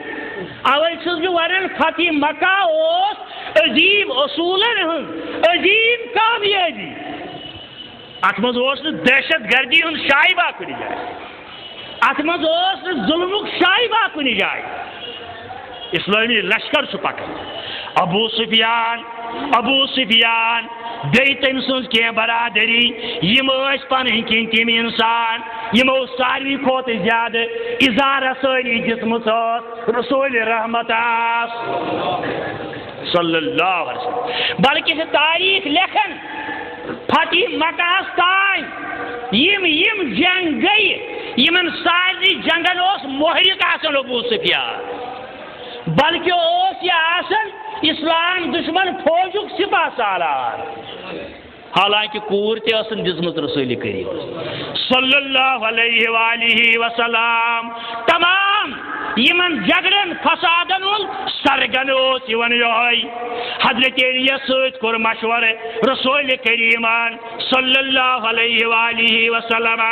اوے چھس بہ ونان فتح مکہ عظیم اصولن ہند عظیم کامیابی ات مز دہشت گردی ہند شائبہ کن جائے ات مز ظلمک شائبہ کن جائے اسلامی لشکر پکان ابو سفیان بیٚیہِ تٔمۍ سٕنٛز کینٛہہ برادری یِم ٲسۍ پنٕنۍ کِنۍ تِم اِنسان یِمو ساروی کھۄتہٕ زیادٕ اِظہار رسٲنی دِژمٕژ ٲس رسوٗلِ رحمتاس صلی اللہ علیہ وسلم بلکہ چھِ تاریخ لیکھان فتح مکہس تانۍ یِم جنگ گٔیہِ یِمن سارنٕے جنگن اوس محرک آسان ابو سفیان بلکہ اوس یہِ آسان اسلام دشمن فوجُک سپاہ سالار حالانکہ کوٗر تہِ ٲسن دِژمٕژ رسول کریم صلی اللہ علیہ وآلہ وسلم تمام یمن جگڑن فسادن سرگن اوس یوان یہوے حضرت علیس سۭتۍ کوٚر مشورٕ رسول کریمان صلی اللہ علیہ وآلہ وسلم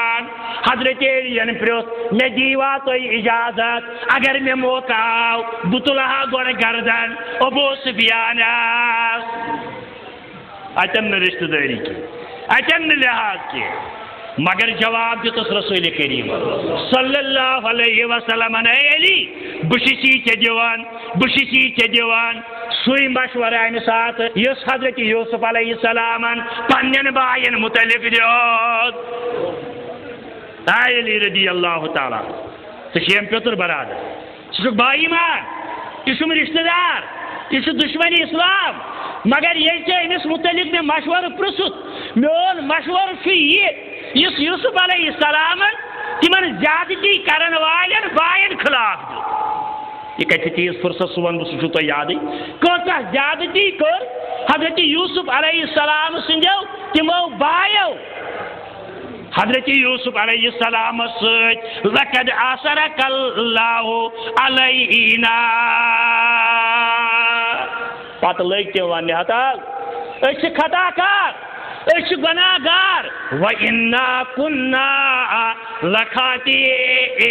حضرت علیین پرٛژھ مےٚ دیٖوا تُہۍ اجازت اگر مےٚ موقع آو بہٕ تُلہٕ ہا گۄڈٕ گردن ابو سفیانس اتن نہٕ رشتہٕ دٲری کینٛہہ اتن نہٕ لحاظ کینٛہہ مگر جواب دِتُس رسول کریم صلی اللہ علیہ وسلم اے علی بہٕ چھُس یی ژےٚ دِوان سُے مشورٕ امہِ ساتہٕ یُس حضرت یوسف علیہ السلامن پننٮ۪ن باین متعلق دیُت اے علی رضی اللہ تعالیٰ ژٕ چھُ ییٚمۍ پیوٚتُر برادر ژٕ چھُکھ بایی مان یہِ چھُم رشتہٕ دار یہِ چھُ دُشمنی اسلام مگر ییٚلہِ ژےٚ أمِس متعلق مےٚ مشورٕ پرٛژھُتھ میون مشورٕ چھُ یہِ یُس یوسف علیہ السلامن تِمن زیادتی کرن والٮ۪ن باین خلاف دیُت یہِ کتہِ چیٖز فرصت سُہ ونہٕ بہٕ سُہ چھُو تۄہہِ یادٕے کۭژاہ زیادتی کٔر حضرت یوسف علیہ السلام سٕنٛدیو تِمو بایو حضرت یوسف علیہ السلام سۭتۍ لقد آثرک اللہ علینا پتہٕ لٔگۍ تِم وننہِ ہتا أسۍ چھِ خطا کار أسۍ چھِ گۄناہ گار وَإِنَّا كُنَّا لَخَاطِئِينَ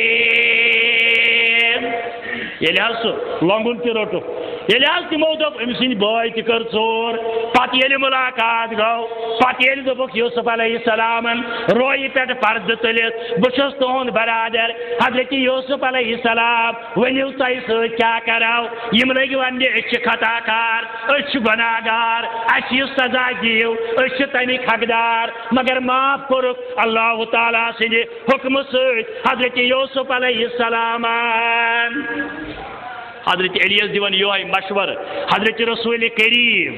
ییٚلہِ حظ سُہ لۄنگُن تہِ روٚٹُکھ ییٚلہِ حظ تِمو دوٚپ أمۍ سٕنٛدۍ بٲے تہِ کٔر ژوٗر پتہٕ ییٚلہِ مُلاقات گوٚو پتہٕ ییٚلہِ دوٚپُکھ یوسف علیہ السلامن رویہِ پٮ۪ٹھ پردٕ تُلِتھ بہٕ چھُس تُہُنٛد برادر حضرت یوسف علیہ السلام ؤنِو تۄہہِ سۭتۍ کیٛاہ کرو یِم لٔگۍ وننہِ أسۍ چھِ خطا کار أسۍ چھِ گۄناہ گار اَسہِ یہِ سزا دِیِو أسۍ چھِ تَمِکۍ حقدار مگر معاف کوٚرُکھ اللہ تعالیٰ سٕنٛدِ حُکمہٕ سۭتۍ حضرت یوسف علیہ السلامن حضرت علیس دِوان یہوے مشورٕ حضرت رسول کریم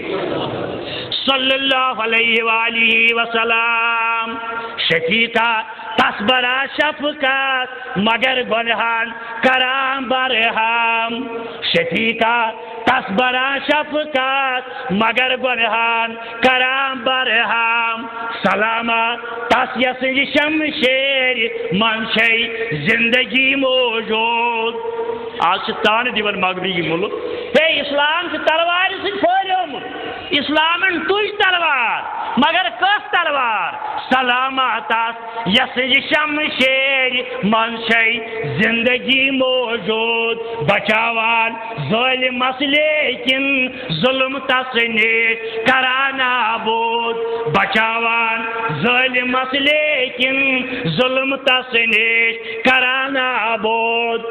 صلی اللہ علیہ وآلہ وسلم شفیقہ تس برا شفقت مگر گنہان کرام برہم شفیقہ تس برا شفقت مگر گنہان کرام برہم سلامہ تس یس شمشیر منشے زندگی موجود آج سے تان دیون مغربی ملک ہے اسلام سے تلوار سے پھیلیومت اسلامن تُج تلوار مگر کس تلوار سلامت یس شمشیر منشے زندگی موجود بچاوان ظالمس لیکن ظلم تس نش کران نابود بچاوان ظالمس لیکن ظلم تس نش کران نابود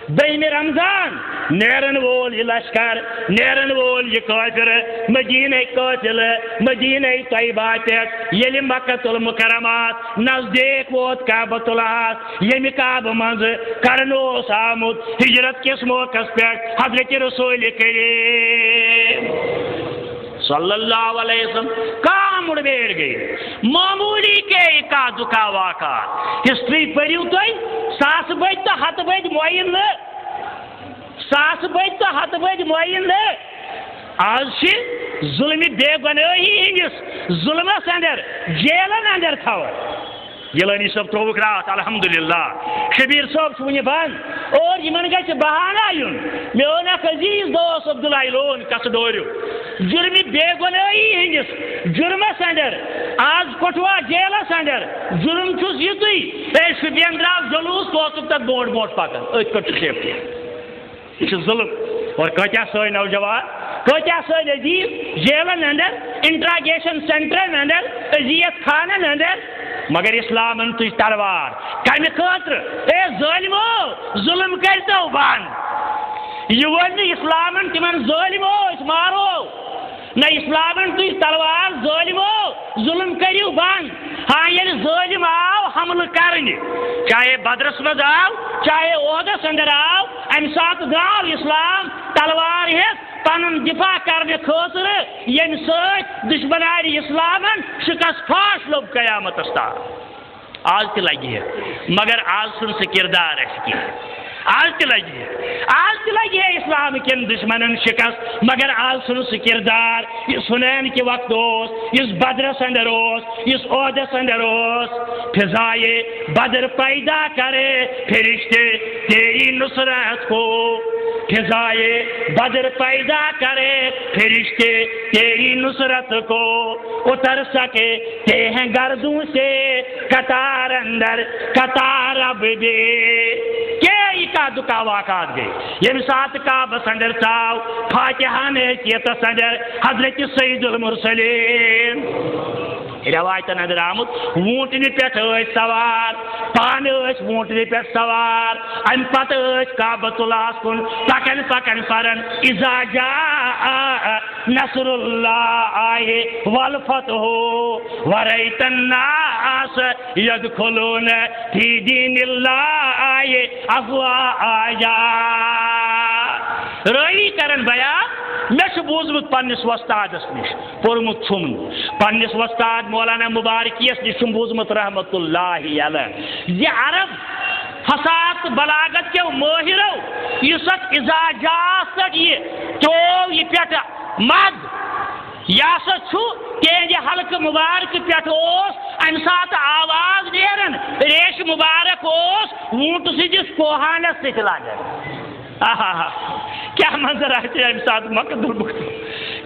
دٔیمہِ رمضان نیرن وول یہ لشکر نیرن وول یہ کافر مدینہ قاتل مدینہ طیبہ پٮ۪ٹھ ییٚلہِ مکۃ المکرمات نزدیک ووت کعبۃ اللہ ییٚمہِ کعبہٕ منٛزٕ کرنہٕ اوس آمُت ہجرت کِس موقعس پٮ۪ٹھ حضرت رسول کریم صلی اللہ علیہ وسلم کہاں مڑ بیٹھ گئی معمولی کے اکا دکا واقعات ہسٹری پڑھیو تُہۍ ساس بٔدۍ تہٕ ہتہٕ بٔدۍ معین نہٕ ساس بٔدۍ تہٕ ہتہٕ بٔدۍ معین نہٕ آز چھِ ظلمہِ بے گۄنٲہی ہِنٛدِس ظلمس اندر جیلن اندر تھاوان گیلانی صٲب ترووُکھ راتھ الحمدللہ شبیر صٲب چھُ وُنہِ بنٛد اور یِمن گژھِ بہانہ یُن مےٚ اوٚن اکھ عزیٖز دوس عبداللہ لون کسہٕ ڈوریُک جُرمہِ بے گۄنٲہی ہِنٛدِس جُرمس اندر آز کٹھوا جیلس اندر جُرم چھُس یِتُے اے شُپین درٛاو جلوٗس توژُکھ تتھ برونٛٹھ برونٛٹھ پکان أتھۍ کٔٹ چھِ سیفٹی یہ چھُ ظلم اور کۭتیاہ سٲنۍ نوجوان کۭتیاہ سٲنۍ عزیٖز جیلن اندر انٹراگیشن سینٹرن اندر عزیت خانن اندر مگر اسلامن تُج تلوار کمہِ خٲطرٕ اے ظٲلمو ظلم کٔرۍتو بنٛد یہ ون نہٕ اسلامن تِمن ظٲلمو أسۍ مارو نہ اسلامن تھی تلوار ظالمو ظلم کریو بند ہاں یل ظالم آو حمل کرنے چاہے بدرس مز آو چاہے عہدس اندر آو ام سات درٛاو اسلام تلوار ہیت پنن دفاع کرنے خاطر یم ست دشمن آئی اسلامن شکست پھاش لوگ قیامت تام آج تہ لگی مگر آج سن سہ کردار اس کی آج تہ لگی اسلام کن دشمنن شکست مگر آج سن سہ کردار اس حنین کے وقت اس بدرس اندر اس عہدس اندر فضائے بدر پیدا کرے فرشتے تیری نصرت کو فضائے بدر پیدا کرے فرشتے تیری نصرت کو اتر سکے ہیں گردوں سے قطار اندر قطار اب دے کئی کا دکا واقعات گئے یم سات کعبس اندر تاو فاتحہ نے چیتس اندر حضرت سید المرسلین روایت اندر آمد وونٹنی پیٹھ سوار پانے وونٹنی پیٹھ سوار ام پتہ کعبۃ اللہ کن پکن فرن اذا جاء نصر اللہ آئے والفتح ورأیت الناس یدخلون فی دین اللہ آئے افواجا رئی کرن بیان میں بوزمت پنس وستادس نش پورمت چھم پنس وستاد مولانا مبارکیس نش بوزمت رحمت اللہ علیہ یہ عرب فساد بلاغت کے ماہرو اس اذا جاء یہ تو یہ پیٹ مد یا سو کہ حلق مبارک پیٹ ام سات آواز نیرن ریش مبارک وونٹ سدس کوہانس ست لاگن کیا منظر آتے ام سات مقد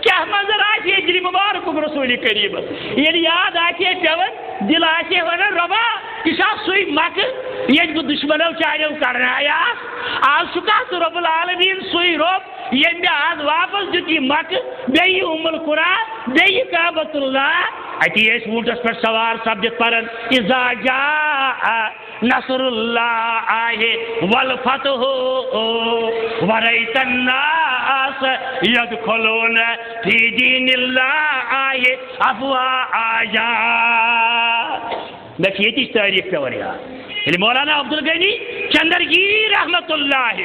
کیا منظر آتے جی مبارک رسول کریم یعنی یاد آتے پیون دل آتے ونن ربا یہ سوئی مک یہ دشمنو چاریو کرنا آج شکا رب العالمین سوئی رب یہ میں آج واپس دیتی مک بی ام القرآن بی کعبۃ اللہ اتی اس ووٹس پر سوار سبجت پرن اذا جاء نصر اللہ آئے والفتح ورأیت الناس یدخلون فی دین اللہ آئے افواجا میں یہ تاریخ پہ وریا مولانا عبدالغنی چندرگیری رحمت اللہ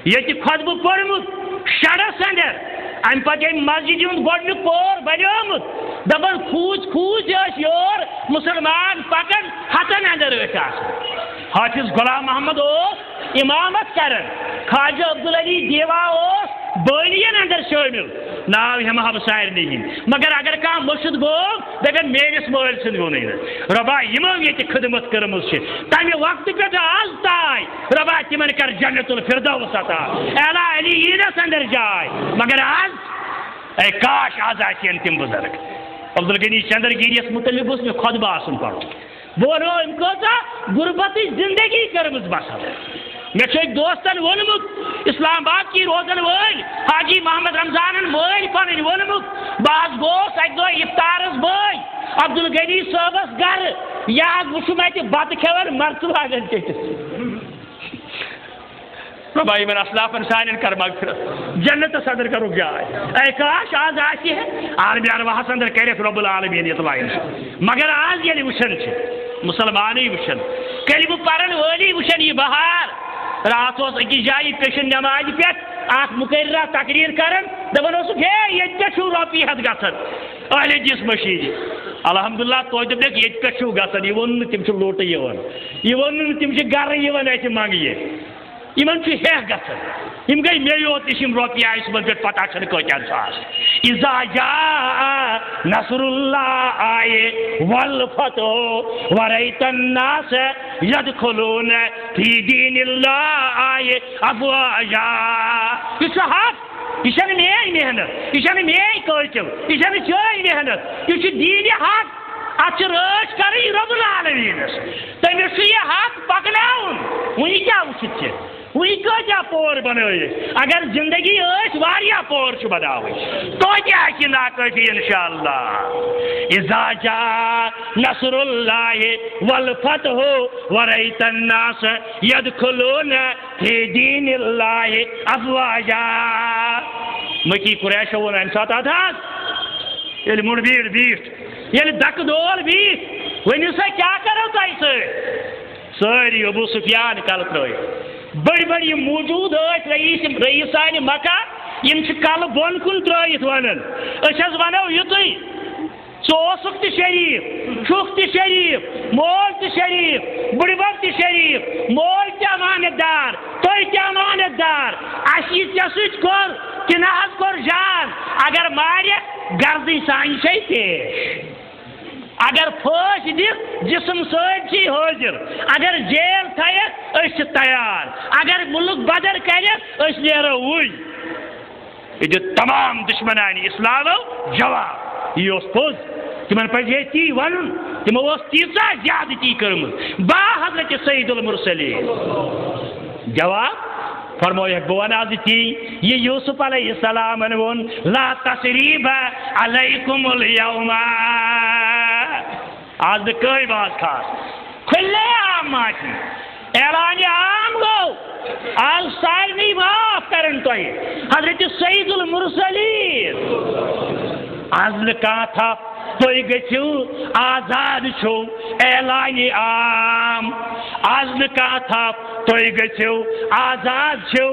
یہ خطبہ پڑھمت شڑس اندر ام پتہ مسجد گۄڈنیُک پور بنیومت دپان کھوج یور مسلمان پکن ہتن اندر حافظ غلام محمد امامت کرن خواجہ عبدالعلی دیوا بٲلین اندر شٲمِل ناو ہم ہمسائر نہیں مگر اگر کانٛہہ مرشد گو دپن میٲنِس مٲلۍ سٕنٛدۍ ووٚنُے رۄبا یِمو ییٚتہِ خدمت کٔرمٕژ چھِ تمہِ وقتہٕ پٮ۪ٹھٕ آز تام رۄبا تِمن کر جنت الفردوس عطا اعلیٰ علیٖنس اندر جاے مگر آز اے کاش آز آسن تِم بزرگ عبدالغنی چندرگیریس متعلق اوس مےٚ خۄطبہٕ آسُن پرُن بہٕ ونو أمۍ کۭژاہ غُربتٕچ زندگی کٔرمٕژ بسر میں ایک دوستن وونمت اسلام آباد کی روزن ول حاجی محمد رمضانن مل پن وونمت بہت گوس اک دہ افطارس بٲے عبدالغنی صٲبس گر یہ وچھم اتہ بتہ کھیون مرژٕوانگن ژٹِتھ رۄبا یمن اسلافن سانن کر مغفرت جنت صدر کرُکھ جاے اے کاش آز آسہِ عالمِ ارواحس اندر کرٮ۪کھ رب العالمین اطلاع مگر آز ییٚلہِ وٕچھان چھِ مسلمانٕے وٕچھان کلمہٕ پرن وٲلی وٕچھان یہِ بہار رات أکِس جایہِ پیشن نماز پہ اخ مقررہ تقریر کرن دپان اوسُکھ ہے ییٚتہِ پٮ۪ٹھ چھُو رۄپیہِ ہتھ گژھان اہل حدیث مشیٖد الحمدللہ توتہِ دوٚپکھ ییٚتہِ پٮ۪ٹھ چھُو گژھان یہِ ووٚن نہٕ تِم چھِ لوٹہٕ یِوان یہِ ووٚن نہٕ تِم چھِ گرٕ یِوان اَسہِ منٛگہِ یِمن چھُ ہیٚکھ گژھان یِم گٔے مےٚ یوت نِش یِم رۄپیہِ آسہِ یِمن پٮ۪ٹھ پتہ چھَنہٕ کۭتیٛاہ چھُ آسان اذا جاء نصر اللہ آئے والفتح ورأیت الناس یدخلون فی دین اللہ آئے افواجا یہ چھُ حق یہ چھنہٕ میٲنۍ محنت یہ چھنہٕ میٲنۍ کٲلکِو یہ چھنہٕ چٲنۍ محنت یہ چھُ دیٖنہِ حق اتھ چھِ رٲچھ کرٕنۍ رب العالمیٖنس تٔمِس چھُ یہِ حق پکناوُن وٕنہِ کیٛاہ وٕچھِتھ چھِ وٕنہِ کۭتیٛاہ پور بنٲیِتھ اگر زندگی ٲسۍ واریاہ پور چھِ بناوٕنۍ توتہِ آسہِ ناکٲفی انشاءاللہ اذا جاء نصر اللہ والفتح ورأیت الناس یدخلون فی دین اللہ افواجا مکی قریشو ووٚن امہِ ساتہٕ اَدٕ حظ یل مڑ بیٹ بیٹ یل دک دول بیٹ ونیو سا کیا کرو تھی ساری ابو سفیان کل تر بڑی بڑی موجود رئیسان مکہ یم کل بون کن ترت ونان ونو یتھی ثوسک تہ شریف چھک تہ شریف مول تہ شریف بڑبر تہ شریف مول تہ امانت دار تھی تہ امانت دار اس یہ ست کور کہ نہ کور جان اگر مارے گردی سان سے پیش اگر پھاش دکھ جسم سی حاضر اگر جیل تھیت اس تیار اگر ملک بدر کرت نیرو وی یہ تمام دشمنان اسلامو جواب یہ پوز تمن پہ تی ون تمو تیژا زیادتی کرم با حضرت سید المرسلین جواب فرمایا بہ ون آج تی یہ یوسف علیہ السلام ون لا تثریب علیکم اليوم آج کوئی بات خاص کھلے عام معاشی اعلان عام گو آج سارے معاف کرن تو حضرت سید المرسلین آج کہاں تھا تھی گھو آزاد چھو اعلان عام آج کہاں تھا تھی گھو آزاد چھو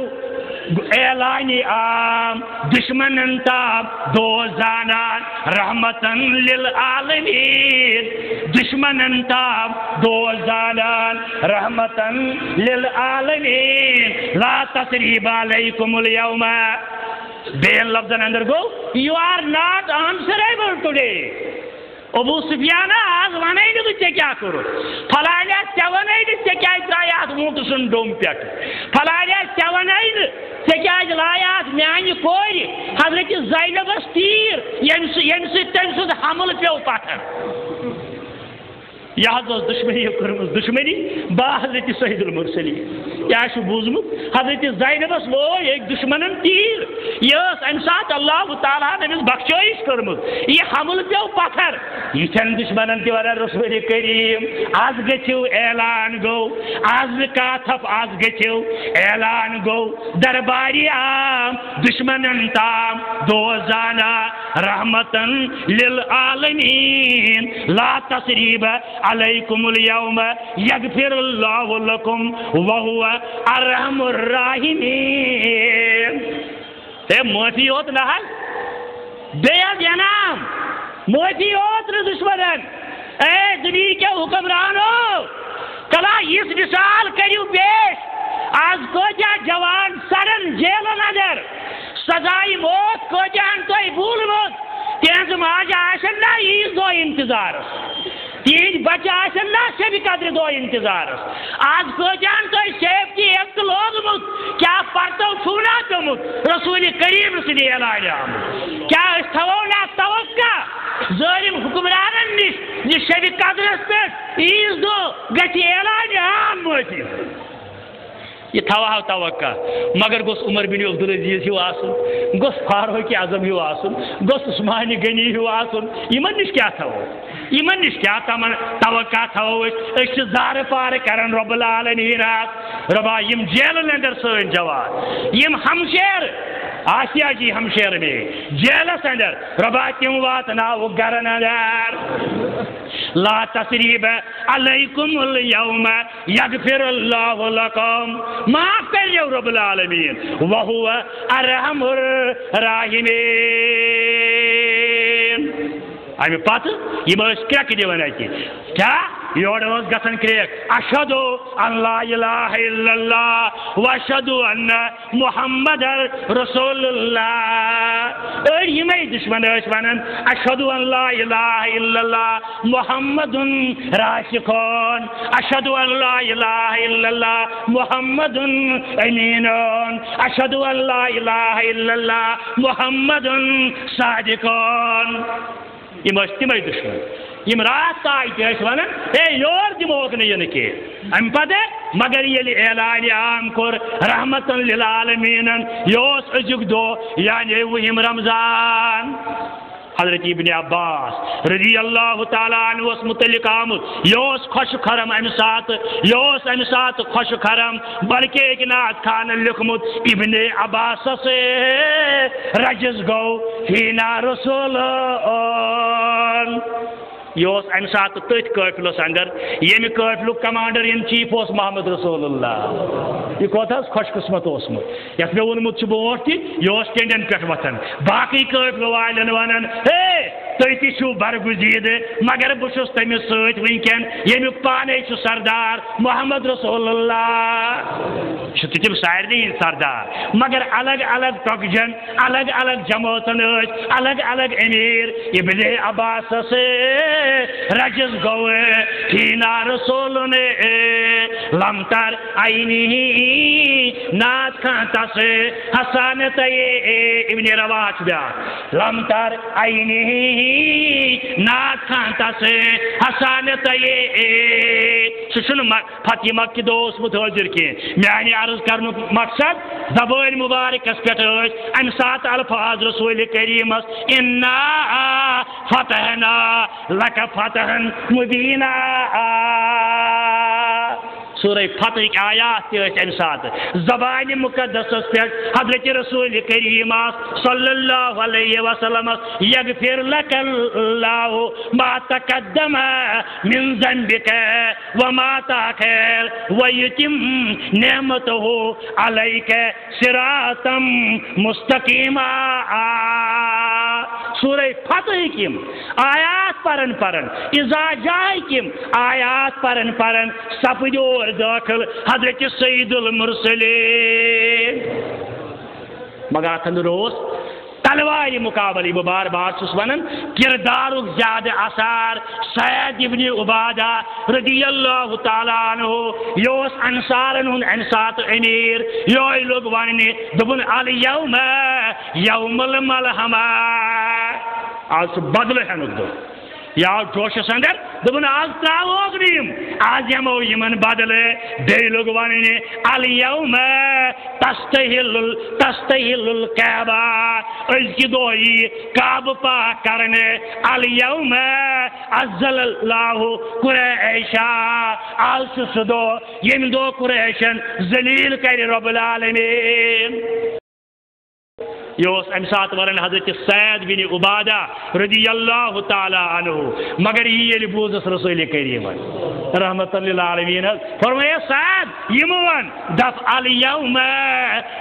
اعلان عام دشمنن تاب دو زانان رحمتن للعالمین دشمنن تاب دو زانان رحمتن للعالمین لا تثریب علیکم اليوم بین لفظن اندر go you are not answerable today Abu Sufyan آج ونائی نی ٹھیک کیا کرو فلانیا ٹھیک ونائی نی ٹھیک کیا درایات موٹ سن ڈوم پہ فلانیا ٹھیک ونائی نی ٹھیک کیا لایات میانہ کور حضرت زینبس تیر یم تم سند حمل پیو پتھر یہ دشمنی کرم دشمنی با حضرت سید المرسلین کیا بوزمت حضرت زینبس لو ایک دشمنن تیر یہ ام سات اللہ تعالیٰ نے بخشائش کرمت یہ حمل پیو پتھر یہ دشمنن تہ ونان رسول کریم آج گھو اعلان گو آج کاتھپ آج گھو اعلان گو درباری عام دشمنن تام دو زانا رحمتن للعالمین لا تثریب علیکم اليوم یغفر اللہ لکم وہو ارحم الراحمین معافی ہوت نہ بے جنام معافی ہوت نہ دشمنن اے دنیا کے حکمرانو کلا اس مثال کریو پیش آج کوجا جوان سرن جیلن اندر سزائی موت کوجان تو بولمت تہذ ماج آشن نا عیز دو انتظار تہذ بچہ آشن نا شب قدر دو انتظار آج کوجان تو سیفٹی ایکٹ لوگمت کیا پرتو چھونا تمت رسول کریم سے اعلان آمد کیا اس تھونا توقع ظالم حکمرانن نش شب قدرس پہ عیز دو گچ اعلان عام موتی یہ تھوا توقع مگر گوس عمر بن عبدالعزیز ہیو آسن گوس فاروق اعظم ہیو آسن گوس عثمان غنی ہیو آسن یمن نش کیا تھو یمن نش کیا توقع تھو اس زار پار کرن رب العالمین ربا یم جیلن اندر سن جوان یم ہمشیر آسیہ جی ہمشیر میں جیلس اندر ربا تم واتناو گرن اندر لا تثریب علیکم اليوم یغفر اللہ لکم معاف کر لیو رب العالمین وہو ارحم الراحمین امی پتہ یہ کریک دِوان اتہ کیا یور گژھان کریک اشہد ان لا الہ الا اللہ واشہد ان محمد رسول اللہ اور یمے دشمن ونان اشہد ان لا الہ الا اللہ محمد راشقون اشہد ان لا الہ الا اللہ محمد امین اشہد ان لا الہ الا اللہ محمد صادقون یہ تمے دشمن یم رات تائہ ونان اے یور دموک نا کی ام پتہ مگر یل اعلان عام کور رحمتن للعالمین یہ ازیک دو یعنی وہم رمضان حضرت ابن عباس رضی اللہ تعالیٰ عنہ متعلق آمد یہ خوش خرم امہ سات خوش خرم بلکہ ایک نعت خان لکھمت ابن عباس سے رجز گو فینا رسول یہ امہ سات تھی قافلس اندر یم قافل کمانڈر ان چیف محمد رسول اللہ یہ کوت خوش قسمت اوسمت یت مے وونمت برو تہ یہ کنڈین پہ وتھان باقی قافل والن ونان ہے تھی تھی برگزید مگر بہس تمس ست ونکین یمیک پانے سردار محمد رسول اللہ تم سارے ہند سردار مگر الگ الگ ٹکجن الگ الگ جماعتن الگ الگ امیر ابن عباس سے رجز گو فینا رسول نے لمتر عینی نات کھانتا سے حسانت ابن رواج بیان لمتر عینی نات کھانتا سے حسانت سن فتح مکی دوس مت حاضر کی میانہ عرض کرن مقصد زبان مبارکس پہ امہ سات الفاظ رسول کریمس انا فتحنا لک فتحا مبینا سورہ فتح کی آیات تھی امہ سات زبان مقدس پہ حضرت رسول کریم صلی اللہ علیہ وسلم یغفر لک اللہ ما تقدم من ذنبک وما تاخر ویتم نعمتہ علیک صراطا مستقیما سورہ فتح کم آیات پرن اذا جائے کم آیات پرن سپد اور داخل حضرت سید المرسلین مگر اتن روز تلواری مقابلی بہ بار بار چھس ونان کردارک زیادہ اثار سعید ابن عبادہ رضی اللہ تعالیٰ عنہ یہ انصارن ہند انسات امیر یہ لوگ وننے دبن الیوم یوم الملحمہ آج بدل ہنک دو یا جوشس اندر دبن آج تراوگ نیم آج ہمو یمن بدل بے لوگ وننے الیوم تستحل الکعبہ ازکی دوئی کعب پاک کرنے الیوم عزل اللہ قریشہ آج سدو یم دو قریشن ذلیل کر رب العالمین یہ امہ سات ورن حضرت سعید بن عبادہ رضی اللہ تعالیٰ عنہ مگر یہ بوزس رسول کریم رحمت للعالمین فرمایا سعید یہ ون دف الیوم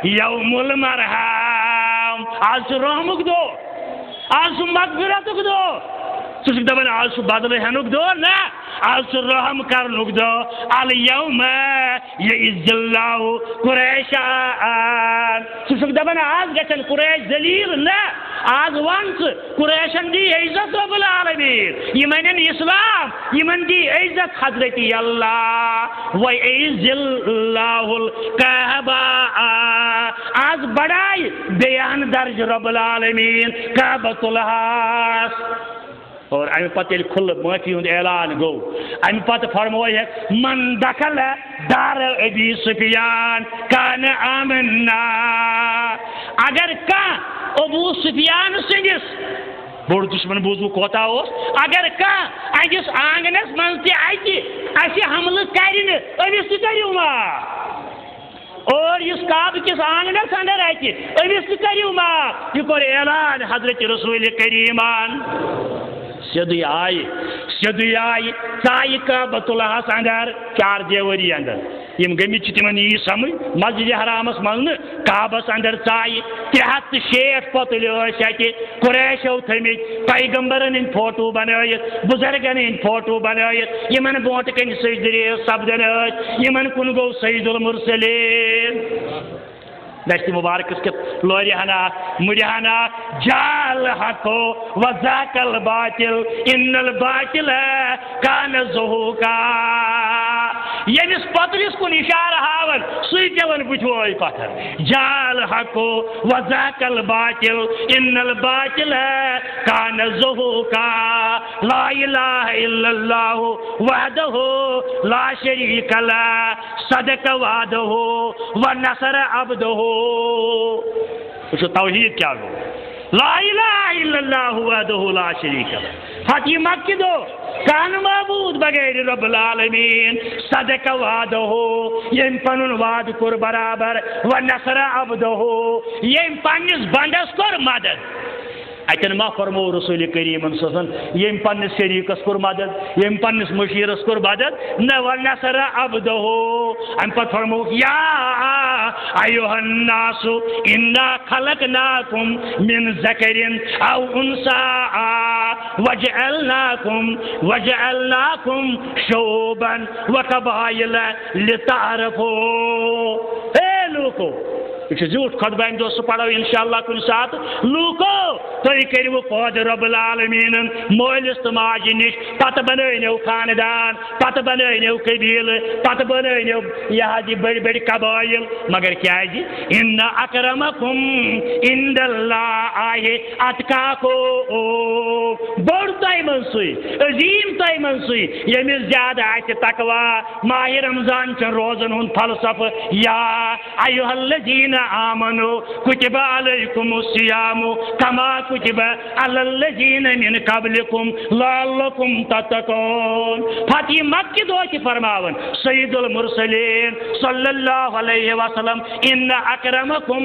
یوم المرحم آج رحمک دو آج مغفرتک دو ژٕ دپان آز چھُ بدلہٕ ہینُک دۄہ نہ آز چھُ رحم کرنُک دۄہ الیوم یعز اللہ قریشان ژٕ چھُکھ دپان آز گژھن قریش ذلیل نہ آز ون ژٕ قریشن دی عزت رب العالمین یمن اسلام یمن دی عزت حضرت اللہ وعز اللہ الکعبہ آز بڑائی بیان درج رب العالمین کعبۃ اللہ اور امہ پتہ کھل معافی ہند اعلان گو امہ پتہ فرمویے من دخل دار ابی سفیان کان آمنا اگر کان ابو سفیان سندس بوڑ دشمن بوزو کوتا اگر کان اکس آنگنس من تہ اسی حملہ کرن امس تہ کریو ما اور اس کعب کس آنگنس اندر امس تہ کریو ما یہ کور اعلان حضرت رسول کریمان سیدھی آئی ژایہِ کعبۃ اللہ اندر 4 دیواری اندر یم گمت تمن یہ سمجھ مسجد حرامس من کعبس اندر ژایہِ 360 پتل اتہ قریشو تھمت پیغمبرن ہند فوٹو بنائت بزرگن ہند فوٹو بنائت یمن برونٹ کن سجدٕ سپدن یمن کن گو سید المرسلین دشت مبارکس کے لوری ہنا مجھانا جال حقو وذاک الباطل ان الباطل کان زہوکا یمس پترس کن اشارہ ہاون سیتون بچوئی پتھر جال حقو وذاک الباطل ان الباطل کان زہوکا لا الہ الا اللہ وحدہ لا شریک له صدق وعدہ ونصر عبدہ توحید کیا گو لا الہ الا اللہ وحدہ لا شریک لہ. فتح مکہ دو کان معبود بغیر رب العالمین صدق وعدہ یم پنن وعد کور برابر و نصر عبدہ یم پنس بندس کور مدد. اتن ما فرمو رسول کریم صلی اللہ علیہ وسلم یم پنس شریکس کور مدد یم پنس مشیرس کور مدد نہ و نصر عبدہ. ام پت فرمو یا ایھا الناس انا خلقناکم من ذکر او انثى وجعلناکم شعوبا وقبائل لتعارفوا. اے لوکو یہ زیوٹ خطبہ دہ سہ پڑھو انشاءاللہ کن سات. لوکو تھی کرو پود رب العالمین مولس تو ماجہ نش پتہ بنو خاندان پتہ بنو قبیل پتہ بنو یہ بڑی بڑی قبائل. مگر کیا ان اکرمکم عند اللہ اتقاکم بڑ تہ من سی عظیم تہ من سی یمس زیادہ آہ تقوا. ماہ رمضان چن روزن ہند فلسفہ یا ایھا الذین آمنوا کتب علیکم الصیام کما کتب علی الذین من قبلکم لعلکم تتقون. فتح مکہ دو تہ فرماون سید المرسلین صلی اللہ علیہ وسلم ان اکرمکم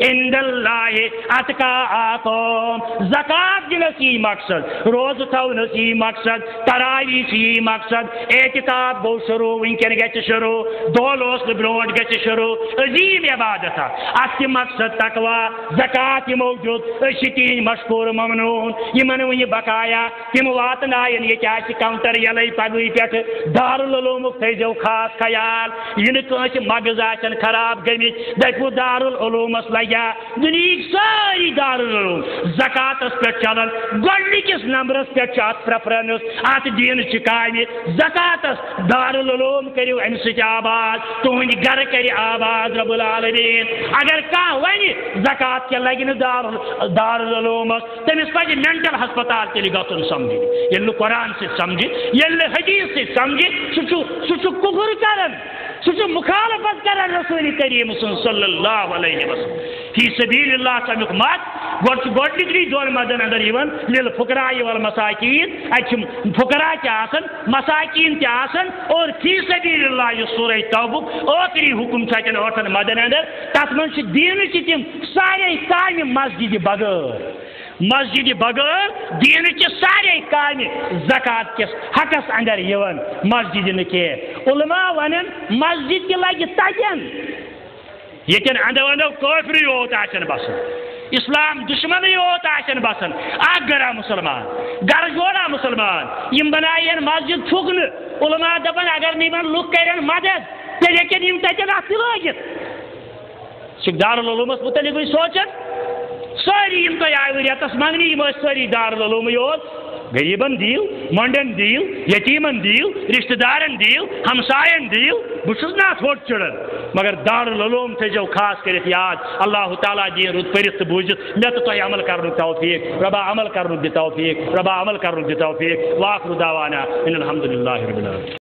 عند اللہ اتقاکم. زکات دنس یہ مقصد روز تھونس یہ مقصد تراویح یہ مقصد اعتکاف گو شروع ونکن گژھِ شروع دول اوس نہٕ برونٛٹھ گژھِ شروع عظیم عبادت ات مقصد تقوا زکات موجود تی مشکور ممنون یمن ون بقایا تم واتن یہ کاؤنٹر یلے پگہ پہ دارالعلوم تھو خاص خیال یہ مغز آن خراب گمت دپو دارالعلومس لگیا دنیا ساری دارالعلوم زکاتس پہ چلان گۄڈنِکِس نمبرس پہ ات پریفرنس ات دین کامہ زکاتس دارالعلوم کرو امہ سۭتۍ آباد تہند گھر کر آباد رب العالمین. اگر کھانا ون زکات کے لگہ دارالعلومس تمس پہ مینٹل ہسپتال تیل گھن سمجھ یل قرآن سمجھ یل حدیث سمجھ سہ کفر کران سہ مخالفت کران رسول کریم صلی اللہ علیہ وسلم. فی سبیل اللہ سمیک مت گۄڈنِکۍ دون مد نظر للفقراء والمساکین اتھ فقراء تہ مساکین تہ اور فی سبیل اللہ سورہ توبہ ٲخری حکم اتن ٲٹھن مد نظر تر من دین تم سارے کامہ مسجد بغیر دین چہ سارے کامہ زکات کس حقس اندر یوان مسجد نی. علماء ونن مسجد تہ لگہ تتن یتن اندو اندو کافری یوت آسن بسن اسلام دشمن یوت آسن بسن اخ گرا مسلمان گر جوڑا مسلمان یم بنائن مسجد چھکن. علماء دپن اگر نمن لوک کرن مدد تیل ہیکن یم تتن ات لگت. دارالعلومس متعلق سوچن ساری یم تہ آئی ریتس منگنی یم ساری دارالعلوم یوت غریبن دیو منڈن دیو یتیمن دیو رشتہ دارن دیو ہمسائن دیو بس نا تھوٹ چڑن. مگر دارالعلوم تھو خاص کرت یاد. اللہ تعالیٰ دین رت پرت تو بوجت مے تو تہ عمل کرن توفیق. ربا عمل کرن دی توفیق ربا عمل کرن دی توفیق. واخر دعوانا ان الحمد للہ رب العالمین.